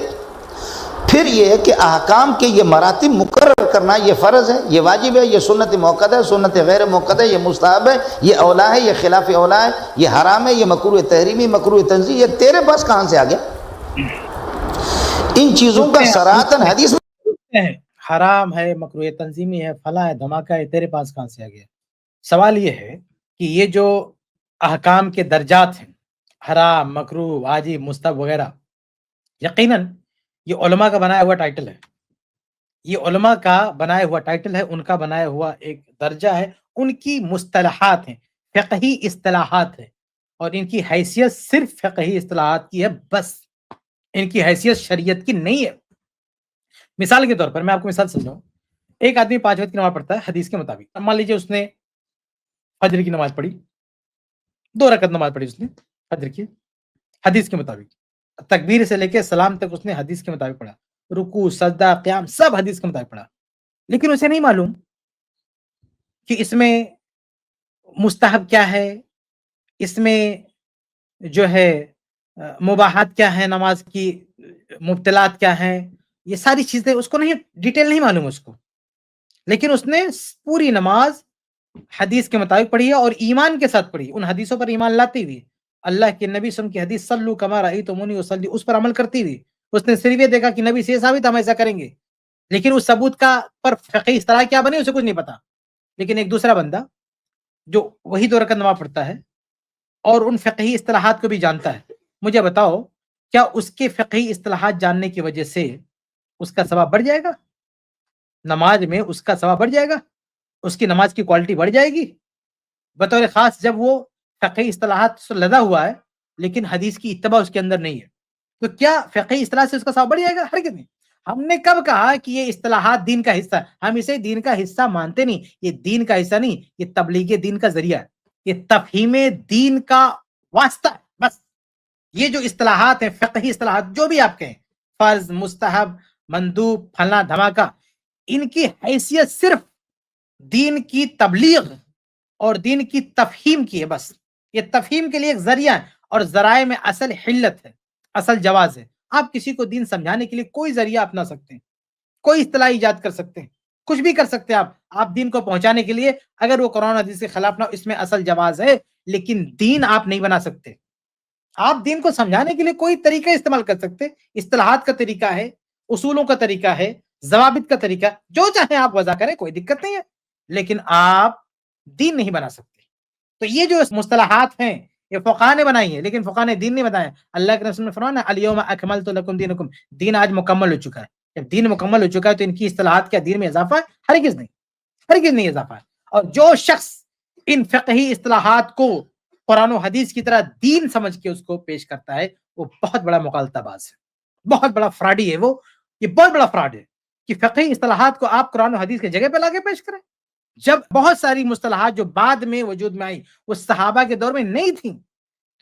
پھر یہ ہے کہ احکام کے یہ مراتب مقرر کرنا یہ فرض ہے، یہ واجب ہے، یہ سنت موقدہ ہے، سنت غیر موقدہ ہے، یہ مستحب ہے، یہ اولا ہے، یہ خلاف اولا ہے، یہ حرام ہے، یہ مکروہ تحریمی، مکروہ تنزیہ، یہ تیرے پاس کہاں سے آ گیا؟ ان چیزوں کا صراحتاً حدیث میں حرام ہے، مکروہ تنظیمی ہے، فلاں ہے، دھماکہ ہے، تیرے پاس کہاں سے آ گیا؟ سوال یہ ہے کہ یہ جو احکام کے درجات ہیں، حرام، مکروہ، واجب، مستحب وغیرہ، یقیناً یہ علماء کا بنایا ہوا ٹائٹل ہے، یہ علماء کا بنایا ہوا ٹائٹل ہے، ان کا بنایا ہوا ایک درجہ ہے، ان کی مصطلحات ہیں، فقہی اصطلاحات ہیں، اور ان کی حیثیت صرف فقہی اصطلاحات کی ہے، بس ان کی حیثیت شریعت کی نہیں ہے۔ مثال کے طور پر میں آپ کو مثال سمجھاؤں، ایک آدمی 5 وقت کی نماز پڑھتا ہے حدیث کے مطابق، مان لیجیے اس نے فجر کی نماز پڑھی، 2 رکعت نماز پڑھی اس نے فجر کی حدیث کے مطابق، تکبیر سے لے کے سلام تک اس نے حدیث کے مطابق پڑھا، رکوع، سجدہ، قیام سب حدیث کے مطابق پڑھا، لیکن اسے نہیں معلوم کہ اس میں مستحب کیا ہے، اس میں جو ہے مباحات کیا ہے، نماز کی مبطلات کیا ہیں، یہ ساری چیزیں اس کو نہیں، ڈیٹیل نہیں معلوم اس کو، لیکن اس نے پوری نماز حدیث کے مطابق پڑھی ہے اور ایمان کے ساتھ پڑھی، ان حدیثوں پر ایمان لاتی ہوئی، اللہ کے نبی صلی اللہ علیہ وسلم کی حدیث صلو کما رأیتمونی اصلی، اس پر عمل کرتی ہوئی، اس نے صرف یہ دیکھا کہ نبی سے یہ ثابت ہم ایسا کریں گے، لیکن اس ثبوت کا پر فقہی اصطلاح کیا بنے اسے کچھ نہیں پتا۔ لیکن ایک دوسرا بندہ جو وہی 2 رکعت نماز پڑھتا ہے اور ان فقہی اصطلاحات کو بھی جانتا ہے، مجھے بتاؤ کیا اس کے فقہی اصطلاحات جاننے کی وجہ سے اس کا ثواب بڑھ جائے گا؟ نماز میں اس کا ثواب بڑھ جائے گا؟ اس کی نماز کی کوالٹی بڑھ جائے گی؟ بطور خاص جب وہ فقہی اصطلاحات سے لدا ہوا ہے لیکن حدیث کی اتباع اس کے اندر نہیں ہے، تو کیا فقہی اصطلاح سے اس کا ثواب بڑھ جائے گا؟ ہرگز نہیں۔ ہم نے کب کہا کہ یہ اصطلاحات دین کا حصہ ہے؟ ہم اسے دین کا حصہ مانتے نہیں، یہ دین کا حصہ نہیں، یہ تبلیغ دین کا ذریعہ ہے، یہ تفہیم دین کا واسطہ ہے، بس۔ یہ جو اصطلاحات ہیں، فقہی اصطلاحات جو بھی آپ کہیں، فرض، مستحب، مندوب، پھلنا، دھماکہ، ان کی حیثیت صرف دین کی تبلیغ اور دین کی تفہیم کی ہے، بس۔ یہ تفہیم کے لیے ایک ذریعہ ہے، اور ذرائع میں اصل حلت ہے، اصل جواز ہے۔ آپ کسی کو دین سمجھانے کے لیے کوئی ذریعہ اپنا سکتے ہیں، کوئی اصطلاح ایجاد کر سکتے ہیں، کچھ بھی کر سکتے ہیں آپ دین کو پہنچانے کے لیے، اگر وہ قرآن حدیث کے خلاف نہ ہو، اس میں اصل جواز ہے، لیکن دین آپ نہیں بنا سکتے۔ آپ دین کو سمجھانے کے لیے کوئی طریقہ استعمال کر سکتے، اصطلاحات کا طریقہ ہے، اصولوں کا طریقہ ہے، ضوابط کا طریقہ، جو چاہیں آپ وضع کریں، کوئی دقت نہیں ہے، لیکن آپ دین نہیں بنا سکتے۔ تو یہ جو مصطلحات ہیں یہ فقہاء نے بنائی ہیں، لیکن فقہاء نے دین نہیں بنایا۔ اللہ کے رسول نے فرمایا الیوم اکملت لکم دینکم، دین آج مکمل ہو چکا ہے۔ جب دین مکمل ہو چکا ہے تو ان کی اصطلاحات کیا دین میں اضافہ ہے؟ ہرگز نہیں، ہرگز نہیں اضافہ ہے۔ اور جو شخص ان فقہی اصطلاحات کو قرآن و حدیث کی طرح دین سمجھ کے اس کو پیش کرتا ہے، وہ بہت بڑا مغالطہ باز ہے، بہت بڑا فراڈی ہے وہ، یہ بہت بڑا فراڈ ہے کہ فقہی اصطلاحات کو آپ قرآن و حدیث کی جگہ پہ لا کے پیش کریں۔ جب بہت ساری مصطلحات جو بعد میں وجود میں آئی وہ صحابہ کے دور میں نہیں تھیں،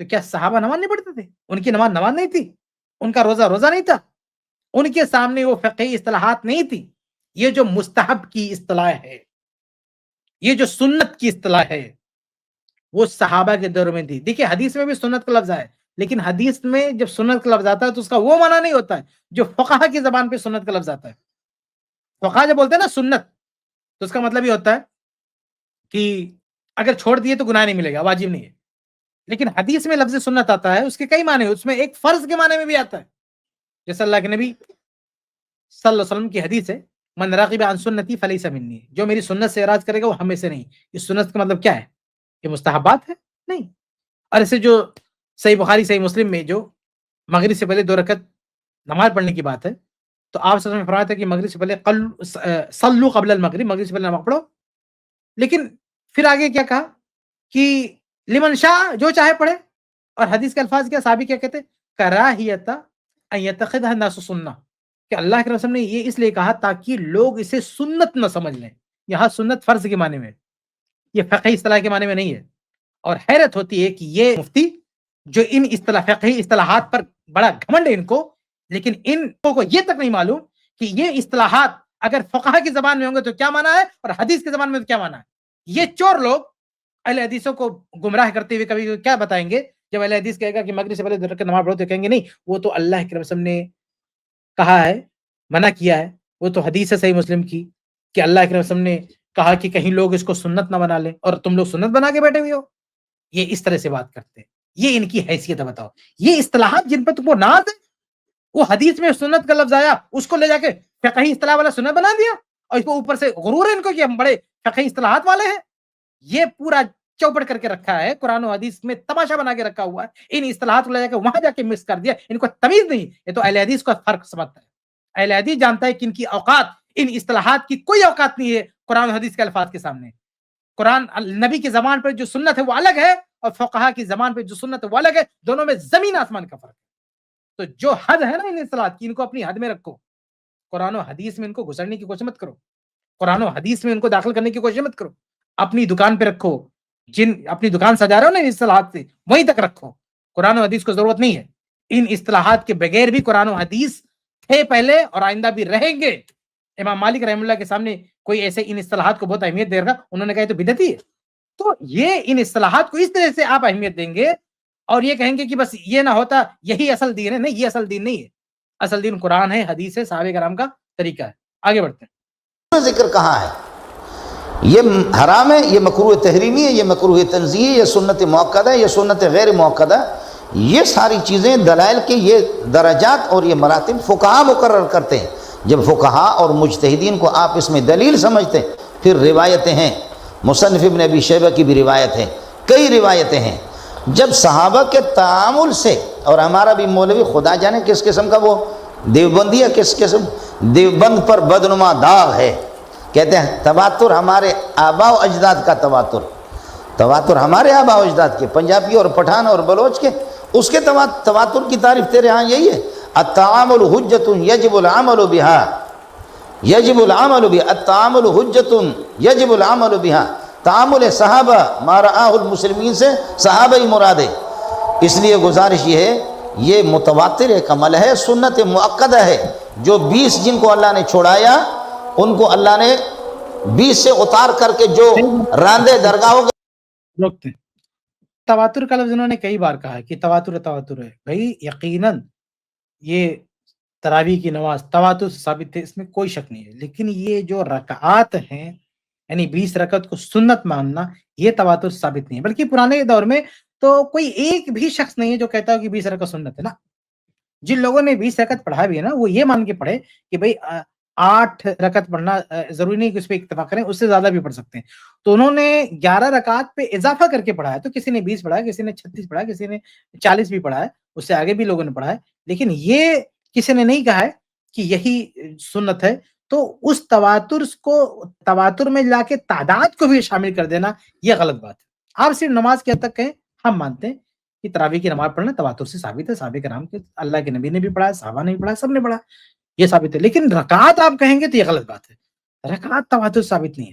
تو کیا صحابہ نماز نہیں پڑھتے تھے؟ ان کی نماز نہیں تھی، ان کا روزہ نہیں تھا، ان کے سامنے وہ فقہی اصطلاحات نہیں تھی. یہ جو مستحب کی اصطلاح ہے، یہ جو سنت کی اصطلاح ہے، وہ صحابہ کے دور میں تھی. دیکھیں حدیث میں بھی سنت کا لفظ ہے، لیکن حدیث میں جب سنت کا لفظ آتا ہے تو اس کا وہ معنی نہیں ہوتا ہے جو فقہا کی زبان پہ سنت کا لفظ آتا ہے. فقہا جب بولتے ہیں نا سنت، تو اس کا مطلب یہ ہوتا ہے کہ اگر چھوڑ دیے تو گناہ نہیں ملے گا، واجب نہیں ہے. لیکن حدیث میں لفظ سنت آتا ہے، اس کے کئی معنی، اس میں ایک فرض کے معنی میں بھی آتا ہے. جیسے اللہ کے نبی صلی اللہ علیہ وسلم کی حدیث ہے، من راغب عن سنتی فلیس منی، جو میری سنت سے اعراض کرے گا وہ ہمیں سے نہیں. اس سنت کا مطلب کیا ہے؟ یہ مستحبات ہے؟ نہیں. اور ایسے جو صحیح بخاری صحیح مسلم میں جو مغرب سے پہلے 2 رکعت نماز پڑھنے کی بات ہے، تو آپ صلی اللہ علیہ وسلم نے فرمایا تھا کہ مغرب سے پہلے صلو قبل المغرب، مغرب سے پہلے نماز پڑھو. لیکن پھر آگے کیا کہا کہ لمن شاء، جو چاہے پڑھے. اور حدیث کے الفاظ کیا، صحابی کیا کہتے؟ کراہیت ان یتخذها الناس سنہ، کہ اللہ کے رسول نے یہ اس لیے کہا تاکہ لوگ اسے سنت نہ سمجھ لیں. یہاں سنت فرض کے معنی میں، یہ فقہی اصطلاح کے معنی میں نہیں ہے. اور حیرت ہوتی ہے کہ یہ مفتی جو ان فقہی اصطلاحات پر بڑا گھمنڈ ہے ان کو، لیکن ان کو یہ تک نہیں معلوم کہ یہ اصطلاحات اگر فقہا کی زبان میں ہوں گے تو کیا معنی ہے اور حدیث کی زبان میں تو کیا معنی ہے. یہ چور لوگ اہل حدیثوں کو گمراہ کرتے ہوئے کبھی کیا بتائیں گے، جب اہل حدیث کہے گا کہ مغرب سے پہلے 2 رکعت نماز پڑھو تو کہیں گے نہیں، وہ تو اللہ کے رسول نے کہا ہے، منع کیا ہے، وہ تو حدیث ہے صحیح مسلم کی کہ اللہ کے رسول نے کہا کہ کہیں لوگ اس کو سنت نہ بنا لیں اور تم لوگ سنت بنا کے بیٹھے ہوئے ہو. یہ اس طرح سے بات کرتے ہیں. یہ ان کی حیثیت ہے. بتاؤ، یہ اصطلاحات جن پہ تم کو ناز ہے، وہ حدیث میں سنت کا لفظ آیا اس کو لے جا کے فقہی اصطلاح والا سنت بنا دیا، اور اس کو اوپر سے غرور ہے ان کو کہ ہم بڑے فقہی اصطلاحات والے ہیں. یہ پورا چوپٹ کر کے رکھا ہے، قرآن و حدیث میں تماشا بنا کے رکھا ہوا ہے. ان اصطلاحات کو لے جا کے وہاں جا کے مکس کر دیا. ان کو تمیز نہیں. یہ تو اہل حدیث کا فرق سمجھتا ہے. اہل حدیث جانتا ہے کہ ان کی اوقات، ان اصطلاحات کی کوئی اوقات نہیں ہے قرآن و حدیث کے الفاظ کے سامنے. قرآن نبی کی زبان پر جو سنت ہے وہ الگ ہے، اور فقہا کی زبان پہ جو سنت ہے وہ الگ ہے. دونوں میں زمین آسمان کا فرق ہے. تو جو حد ہے نا ان اصطلاحات کی، ان کو اپنی حد میں رکھو. قرآن و حدیث میں ان کو گھسڑنے کی کوشش مت کرو. قرآن و حدیث میں ان کو داخل کرنے کی کوشش مت کرو. اپنی دکان پہ رکھو. جن اپنی دکان سجا رہے ہو نا ان اصطلاحات سے، وہیں تک رکھو. قرآن و حدیث کو ضرورت نہیں ہے. ان اصطلاحات کے بغیر بھی قرآن و حدیث تھے پہلے اور آئندہ بھی رہیں گے. امام مالک رحمہ اللہ کے سامنے کوئی ایسے ان اصطلاحات کو بہت اہمیت دے رہا، انہوں نے کہا تو بدعتی ہے. تو یہ ان اصطلاحات کو اس طرح سے آپ اہمیت دیں گے اور یہ کہیں گے کہ بس یہ نہ ہوتا یہی اصل دین ہے. نہیں، یہ اصل دین نہیں ہے. اصل دین قرآن ہے، حدیث ہے، صحابہ کرام کا طریقہ ہے. آگے بڑھتے ہیں. ذکر کہاں ہے؟ یہ حرام ہے، یہ مکروہ تحریمی ہے، یہ مکروہ تنزیہی ہے، یہ سنت موقدہ ہے، یہ سنت غیر موقدہ. یہ ساری چیزیں دلائل کے یہ درجات اور یہ مراتب فقہا مقرر کرتے ہیں. جب فقہا اور مجتہدین کو آپ اس میں دلیل سمجھتے ہیں، پھر روایتیں ہیں. مصنف ابن ابی شیبہ کی بھی روایت ہے، کئی روایتیں ہیں. جب صحابہ کے تعامل سے، اور ہمارا بھی مولوی خدا جانے کس قسم کا وہ دیوبندی ہے، کس قسم دیوبند پر بدنما داغ ہے. کہتے ہیں تواتر ہمارے آباء و اجداد کا تواتر ہمارے آباء و اجداد کے، پنجابی اور پٹھان اور بلوچ کے، اس کے تواتر کی تعریف تیرے ہاں یہی ہے. التعامل حجت یجب العمل بها، یجب العمل بها، التعامل حجت یجب العمل بها. تعامل صحابہ ما رآہ المسلمین سے صحابہ ہی مراد ہے. اس لیے گزارش یہ ہے، یہ متواتر ایک عمل ہے، سنت مؤکدہ ہے. جو 20 جن کو اللہ نے چھوڑایا ان کو اللہ نے 20 سے اتار کر کے جو راندے درگاہوں روکتے ہیں. تواتر کا لفظ انہوں نے کئی بار کہا ہے کہ تواتر ہے. بھائی یقیناً یہ تراویح کی نماز تواتر سے ثابت ہے، اس میں کوئی شک نہیں ہے. لیکن یہ جو رکعات ہیں، یعنی 20 رکعت کو سنت ماننا، یہ تواتر سے ثابت نہیں ہے. بلکہ پرانے دور میں تو کوئی ایک بھی شخص نہیں ہے جو کہتا ہو کہ 20 رکعت سنت ہے نا. جن لوگوں نے 20 رکعت پڑھا بھی ہے نا، وہ یہ مان کے پڑھے کہ بھائی 8 رکعت پڑھنا ضروری نہیں کہ اس پہ اتفاق کریں، اس سے زیادہ بھی پڑھ سکتے ہیں. تو انہوں نے 11 رکعت پہ اضافہ کر کے پڑھا ہے. تو کسی نے 20 پڑھا ہے، کسی نے 36 پڑھا ہے، کسی نے 40 بھی پڑھا ہے، اس سے آگے بھی لوگوں نے پڑھا ہے. لیکن یہ کسی نے نہیں کہا ہے کہ یہی سنت ہے. تو اس تواتر میں لا کے تعداد کو بھی شامل کر دینا یہ غلط بات ہے. آپ صرف نماز کی حد تک کہیں ہم مانتے ہیں کہ تراویح کی نماز پڑھنا تواتر سے ثابت ہے. صحابہ کرام کے، اللہ کے نبی نے بھی پڑھا ہے، صحابہ نے بھی پڑھا ہے، سب نے پڑھا، یہ ثابت ہے. لیکن رکعات آپ کہیں گے تو یہ غلط بات ہے. رکعات تواتر ثابت نہیں ہے.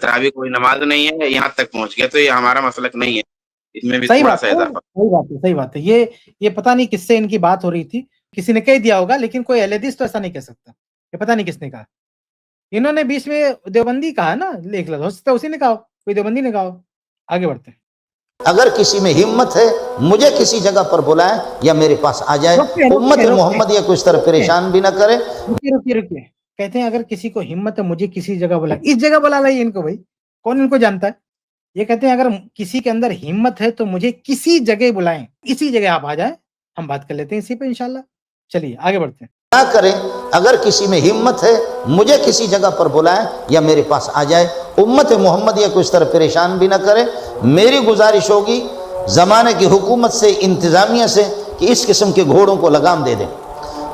تراویح کوئی نماز نہیں ہے، یہاں تک پہنچ گیا، تو یہ ہمارا مسلک نہیں ہے، اس میں بھی صحیح تھوڑا بات سا ہے، اضافہ. صحیح بات ہے، صحیح بات ہے. یہ پتہ نہیں کس سے ان کی بات ہو رہی تھی، کسی نے کہہ دیا ہوگا، لیکن کوئی اہل حدیث تو ایسا نہیں کہہ سکتا. یہ پتہ نہیں کس نے کہا. انہوں نے بیچ میں دیوبندی کہا نا، لکھ لو، ہو سکتا ہے اسی نے کہا ہو، کوئی دیوبندی نے کہا ہو. آگے بڑھتے ہیں. اگر کسی میں ہمت ہے مجھے کسی جگہ پر بلائیں یا میرے پاس آ جائے، امت محمدیہ کو اس طرح پریشان بھی نہ کرے. رکیے. کہتے ہیں اگر کسی کو ہمت ہے مجھے کسی جگہ بلائے، اس جگہ بلا لائیے ان کو. بھائی کون ان کو جانتا ہے؟ یہ کہتے ہیں اگر کسی کے اندر ہمت ہے تو مجھے کسی جگہ بلائیں، اسی جگہ آپ آ جائیں، ہم بات کر لیتے ہیں اسی پہ انشاءاللہ. چلیے آگے بڑھتے ہیں. نہ کریں. اگر کسی میں ہمت ہے مجھے کسی جگہ پر بلائیں یا میرے پاس آ جائے، امت محمدیہ کو اس طرح پریشان بھی نہ کرے. میری گزارش ہوگی زمانے کی حکومت سے، انتظامیہ سے، کہ اس قسم کے گھوڑوں کو لگام دے دیں.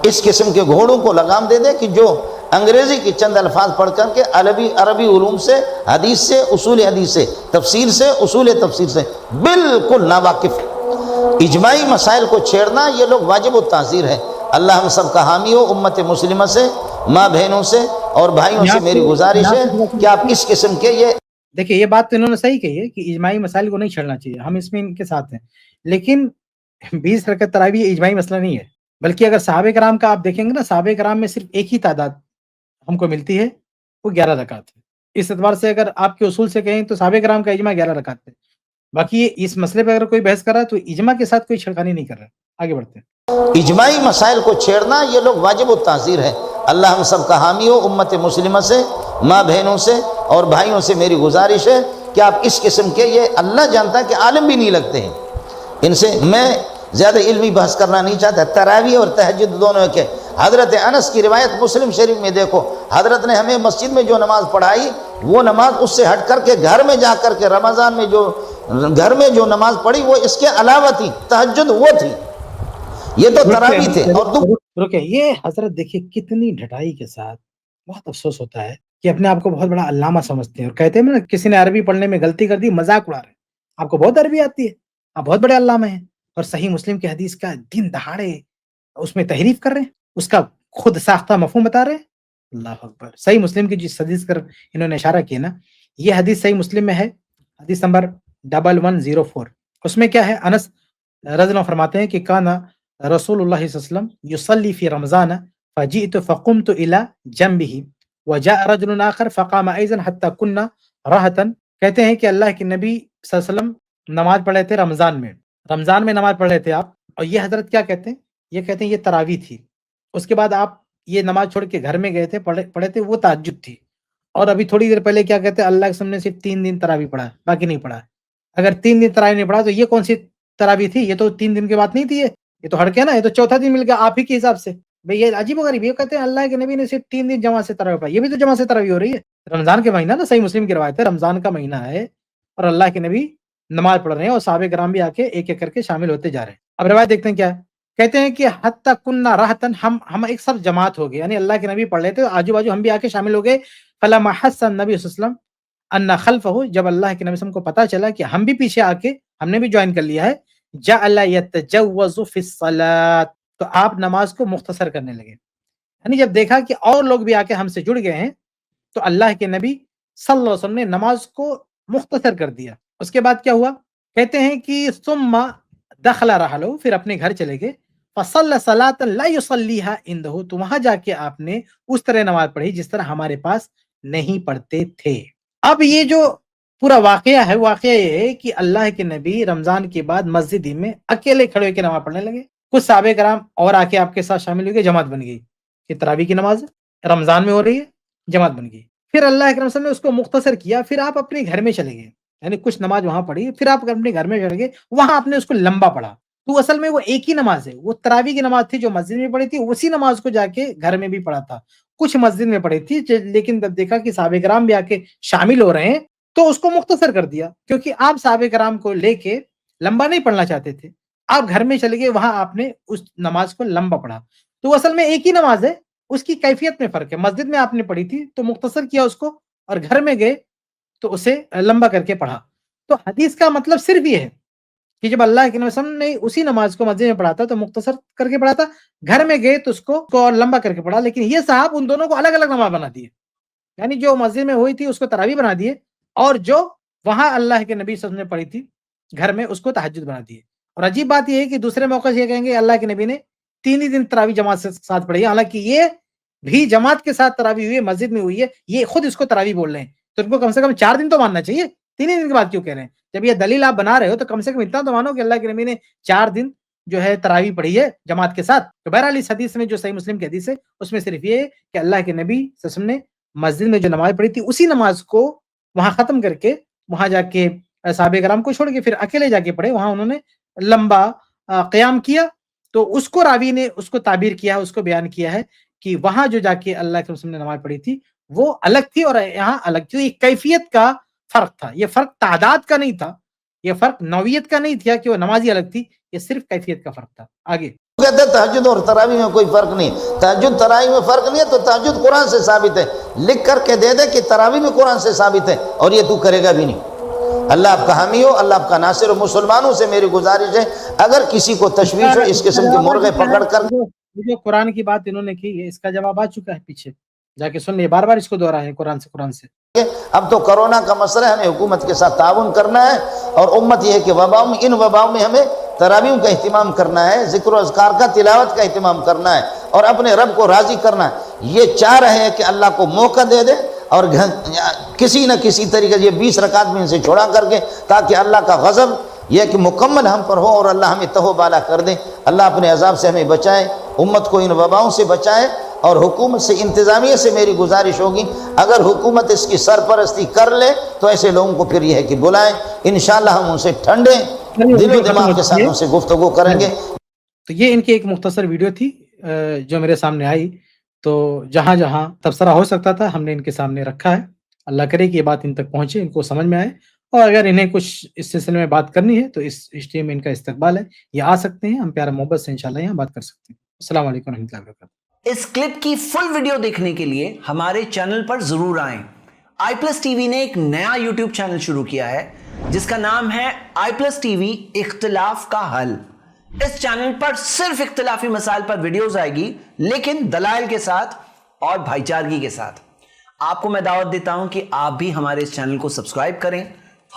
اس قسم کے گھوڑوں کو لگام دے دیں کہ جو انگریزی کی چند الفاظ پڑھ کر کے عربی علوم سے، حدیث سے، اصول حدیث سے، تفسیر سے، اصول تفسیر سے بالکل ناواقف. اجماعی مسائل کو چھیڑنا یہ لوگ واجب التعزیر ہے. اللہ ہم سب کا حامی ہو. امت مسلمہ سے، ماں بہنوں سے اور بھائیوں سے میری گزارش ہے کہ آپ اس قسم کے یہ دیکھیں، یہ بات تو انہوں نے صحیح کہی ہے کہ اجماعی مسائل کو نہیں چھیڑنا چاہیے، ہم اس میں ان کے ساتھ ہیں. لیکن 20 رکعت تراویح اجماعی مسئلہ نہیں ہے، بلکہ اگر صحابہ کرام کا آپ دیکھیں گے نا، صحابہ کرام میں صرف ایک ہی تعداد ہم کو ملتی ہے، وہ 11 رکعت ہے. اس اعتبار سے اگر آپ کے اصول سے کہیں تو صحابہ کرام کا اجماع 11 رکعت ہے. باقی اس مسئلے پہ اگر کوئی بحث کر رہا ہے تو اجماع کے ساتھ کوئی چھڑکانی نہیں کر رہا. آگے بڑھتے ہیں. اجماعی مسائل کو چھیڑنا یہ لوگ واجب التعزیر ہے. اللہ ہم سب کا حامی ہو. امت مسلمہ سے، ماں بہنوں سے اور بھائیوں سے میری گزارش ہے کہ آپ اس قسم کے، یہ اللہ جانتا ہے کہ عالم بھی نہیں لگتے ہیں ان سے. میں زیادہ علمی بحث کرنا نہیں چاہتا. تراویح اور تہجد دونوں کے حضرت انس کی روایت مسلم شریف میں دیکھو، حضرت نے ہمیں مسجد میں جو نماز پڑھائی وہ نماز اس سے ہٹ کر کے گھر میں جا کر کے رمضان میں جو گھر میں جو نماز پڑھی وہ اس کے علاوہ تھی. تہجد وہ تھی، یہ تو تراویح تھے. اور رکے، یہ حضرت دیکھیے کتنی ڈھٹائی کے ساتھ، بہت افسوس ہوتا ہے کہ اپنے آپ کو بہت بڑا علامہ سمجھتے ہیں اور کہتے ہیں نا کسی نے عربی پڑھنے میں غلطی کر دی، مذاق اڑا رہے ہیں. آپ کو بہت عربی آتی ہے، آپ بہت بڑے علامہ ہیں، اور صحیح مسلم کی حدیث کا دن دہاڑے اس میں تحریف کر رہے ہیں، اس کا خود ساختہ مفہوم بتا رہے ہیں. اللہ اکبر. صحیح مسلم کی جس حدیث کر انہوں نے اشارہ کیا نا، یہ حدیث صحیح مسلم میں ہے، حدیث نمبر 1104. اس میں کیا ہے؟ انس رضی اللہ عنہ فرماتے ہیں کہ کانا رسول اللہ صلی اللہ علیہ وسلم یصلی فی رمضان فجئت فقمت الى جنبه وجاء رجل آخر فقام ایضا حتى كنا راحتا. کہتے ہیں کہ اللہ کے نبی صلی اللہ علیہ وسلم نماز پڑھ رہے تھے رمضان میں نماز پڑھ رہے تھے آپ. اور یہ حضرت کیا کہتے ہیں؟ یہ کہتے ہیں یہ تراویح تھی. اس کے بعد آپ یہ نماز چھوڑ کے گھر میں گئے تھے، پڑھے تھے، وہ تہجد تھی. اور ابھی تھوڑی دیر پہلے کیا کہتے ہیں؟ اللہ کے سامنے صرف 3 دن تراویح پڑھا، باقی نہیں پڑھا. اگر 3 دن تراویح نہیں پڑھا تو یہ کون سی تراویح تھی؟ یہ تو 3 دن کی بات نہیں تھی، یہ تو ہٹ کے نا، یہ تو چوتھا دن مل گیا آپ ہی کے حساب سے. بھئی یہ عجیب و غریب. یہ کہتے ہیں اللہ کے نبی نے صرف 3 دن جماعت سے تراویح پڑھا. یہ بھی تو جماعت سے تراویح ہو رہی ہے. رمضان کے مہینہ نا، صحیح مسلم کی روایت ہے، رمضان کا مہینہ ہے اور اللہ کے نبی نماز پڑھ رہے ہیں اور صحابہ کرام بھی آ کے ایک ایک کر کے شامل ہوتے جا رہے ہیں. اب روایت دیکھتے ہیں کیا ہے. کہتے ہیں کہ حتی کننا راحتن، ہم ایک سب جماعت ہو گئے، یعنی اللہ کے نبی پڑھ رہے تھے، آجو باجو ہم بھی آ کے شامل ہو گئے. فلما حس النبی صلی اللہ علیہ وسلم ان خلفہ، جب اللہ کے نبی صلی اللہ علیہ وسلم کو پتا چلا کہ ہم بھی پیچھے آ کے ہم نے بھی جوائن کر لیا ہے، جعل یتجوز فی الصلاۃ، تو آپ نماز کو مختصر کرنے لگے. یعنی جب دیکھا کہ اور لوگ بھی آ کے ہم سے جڑ گئے ہیں تو اللہ کے نبی صلی اللہ علیہ وسلم نے نماز کو مختصر کر دیا. اس کے بعد کیا ہوا؟ کہتے ہیں کہ ثم دخل رحلہ، پھر اپنے گھر چلے گئے. فصلی صلاۃ لا یصلیھا عندہ، تو وہاں جا کے آپ نے اس طرح نماز پڑھی جس طرح ہمارے پاس نہیں پڑھتے تھے. اب یہ جو پورا واقعہ ہے، واقعہ یہ ہے کہ اللہ کے نبی رمضان کے بعد مسجد میں اکیلے کھڑے ہو کے نماز پڑھنے لگے. کچھ صحابہ کرام اور آ کے آپ کے ساتھ شامل ہو گئے، جماعت بن گئی کہ تراویح کی نماز رمضان میں ہو رہی ہے، جماعت بن گئی. پھر اللہ اکرم صلی اللہ علیہ وسلم نے اس کو مختصر کیا، پھر آپ اپنے گھر میں چلے گئے، یعنی کچھ نماز وہاں پڑھی، پھر آپ اپنے گھر میں چلے گئے، وہاں آپ نے اس کو لمبا پڑھا. تو اصل میں وہ ایک ہی نماز ہے، وہ تراویح کی نماز تھی جو مسجد میں پڑھی تھی، اسی نماز کو جا کے گھر میں بھی پڑھا تھا. کچھ مسجد میں پڑھی تھی، لیکن جب دیکھا کہ صحابہ کرام بھی آ کے شامل ہو رہے ہیں تو اس کو مختصر کر دیا، کیونکہ آپ صحابہ کرام کو لے کے لمبا نہیں پڑھنا چاہتے تھے. آپ گھر میں چلے گئے، وہاں آپ نے اس نماز کو لمبا پڑھا. تو اصل میں ایک ہی نماز ہے، اس کی کیفیت میں فرق ہے. مسجد میں آپ نے پڑھی تھی تو مختصر کیا اس کو، اور گھر میں گئے تو اسے لمبا کر کے پڑھا. تو حدیث کا مطلب صرف یہ ہے کہ جب اللہ کے نبی صلی اللہ علیہ وسلم نے اسی نماز کو مسجد میں پڑھا تھا تو مختصر کر کے پڑھا تھا، گھر میں گئے تو اس کو اور لمبا کر کے پڑھا. لیکن یہ صاحب ان دونوں کو الگ الگ نماز بنا دیے. یعنی جو مسجد میں ہوئی تھی اس کو تراویح بنا دیے, اور جو وہاں اللہ کے نبی صلی اللہ علیہ وسلم نے پڑھی تھی گھر میں اس کو تہجد بنا دیے. اور عجیب بات یہ ہے کہ دوسرے موقع سے یہ کہیں گے اللہ کے نبی نے 3 ہی دن تراویح جماعت سے ساتھ پڑھی ہے, حالانکہ یہ بھی جماعت کے ساتھ تراویح ہوئی ہے, مسجد میں ہوئی ہے, یہ خود اس کو تراویح بول رہے ہیں. تو ان کو کم سے کم 4 دن تو ماننا چاہیے, 3 ہی دن کی بات کیوں کہہ رہے ہیں؟ جب یہ دلیل آپ بنا رہے ہو تو کم سے کم اتنا تو مانو کہ اللہ کے نبی نے 4 دن جو ہے تراویح پڑھی ہے جماعت کے ساتھ. تو بہرحال اس حدیث میں جو صحیح مسلم کی حدیث ہے اس میں صرف یہ ہے کہ اللہ کے نبی صلی اللہ علیہ وسلم نے مسجد میں جو نماز پڑھی تھی اسی نماز کو وہاں ختم کر کے وہاں جا کے صحابہ کرام کو چھوڑ کے پھر اکیلے جا کے پڑھے, وہاں انہوں نے لمبا قیام کیا. تو اس کو راوی نے اس کو تعبیر کیا, اس کو بیان کیا ہے کہ وہاں جو جا کے اللہ کے رسول نے نماز پڑھی تھی وہ الگ تھی اور یہاں الگ تھی. یہ کیفیت کا فرق تھا, یہ فرق تعداد کا نہیں تھا, یہ فرق نوعیت کا نہیں تھا کہ وہ نمازی الگ تھی, یہ صرف کیفیت کا فرق تھا. آگے کہتے ہیں تہجد اور تراویح میں کوئی فرق نہیں, تہجد تراویح میں فرق نہیں ہے تو تہجد قرآن سے ثابت ہے, لکھ کر کے دے دے کہ تراویح میں قرآن سے ثابت ہے, اور یہ تو کرے گا بھی نہیں. اللہ آپ کا حامی ہو, اللہ آپ کا ناصر ہو. مسلمانوں سے میری گزارش ہے اگر کسی کو تشویش ہو اس قسم کے مرغے پکڑ کر, جو قرآن کی بات انہوں نے کی ہے اس کا جواب آ چکا ہے, پیچھے جا کے سن لیے, بار بار اس کو دوہرا ہے قرآن سے. اب تو کرونا کا مسئلہ ہے, ہمیں حکومت کے ساتھ تعاون کرنا ہے, اور امت یہ ہے کہ ان وباؤں میں ہمیں تراویح کا اہتمام کرنا ہے, ذکر و اذکار کا, تلاوت کا اہتمام کرنا ہے, اور اپنے رب کو راضی کرنا ہے. یہ چاہ رہے ہیں کہ اللہ کو موقع دے دے اور کسی نہ کسی طریقے سے یہ 20 رکعت میں ان سے چھوڑا کر کے, تاکہ اللہ کا غضب یہ کہ مکمل ہم پر ہو اور اللہ ہمیں تہو بالا کر دے. اللہ اپنے عذاب سے ہمیں بچائے, امت کو ان وباؤں سے بچائے. اور حکومت سے, انتظامیہ سے میری گزارش ہوگی اگر حکومت اس کی سرپرستی کر لے تو ایسے لوگوں کو پھر یہ ہے کہ بلائیں, انشاءاللہ ہم ان سے ٹھنڈے دل و دماغ کے ساتھ ان سے گفتگو کریں گے. تو یہ ان کی ایک مختصر ویڈیو تھی جو میرے سامنے آئی, تو جہاں جہاں تبصرہ ہو سکتا تھا ہم نے ان کے سامنے رکھا ہے. اللہ کرے کہ یہ بات ان تک پہنچے, ان کو سمجھ میں آئے, اور اگر انہیں کچھ اس سلسلے میں بات کرنی ہے تو اس اسٹریم میں ان کا استقبال ہے, یہ آ سکتے ہیں, ہم پیارا محبت سے انشاءاللہ یہاں بات کر سکتے ہیں. السلام علیکم ورحمۃ اللہ وبرکاتہ. اس کلپ کی فل ویڈیو دیکھنے کے لیے ہمارے چینل پر ضرور آئیں. آئی پلس ٹی وی نے ایک نیا یوٹیوب چینل شروع کیا ہے جس کا نام ہے آئی پلس ٹی وی اختلاف کا حل. اس چینل پر صرف اختلافی مسائل پر ویڈیوز آئے گی, لیکن دلائل کے ساتھ اور بھائی چارگی کے ساتھ. آپ کو میں دعوت دیتا ہوں کہ آپ بھی ہمارے اس چینل کو سبسکرائب کریں,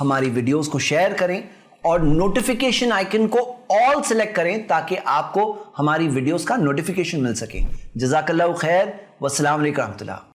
ہماری ویڈیوز کو شیئر کریں, اور نوٹیفیکیشن آئیکن کو آل سلیکٹ کریں تاکہ آپ کو ہماری ویڈیوز کا نوٹیفیکیشن مل سکے. جزاک اللہ خیر, والسلام علیکم ورحمۃ اللہ.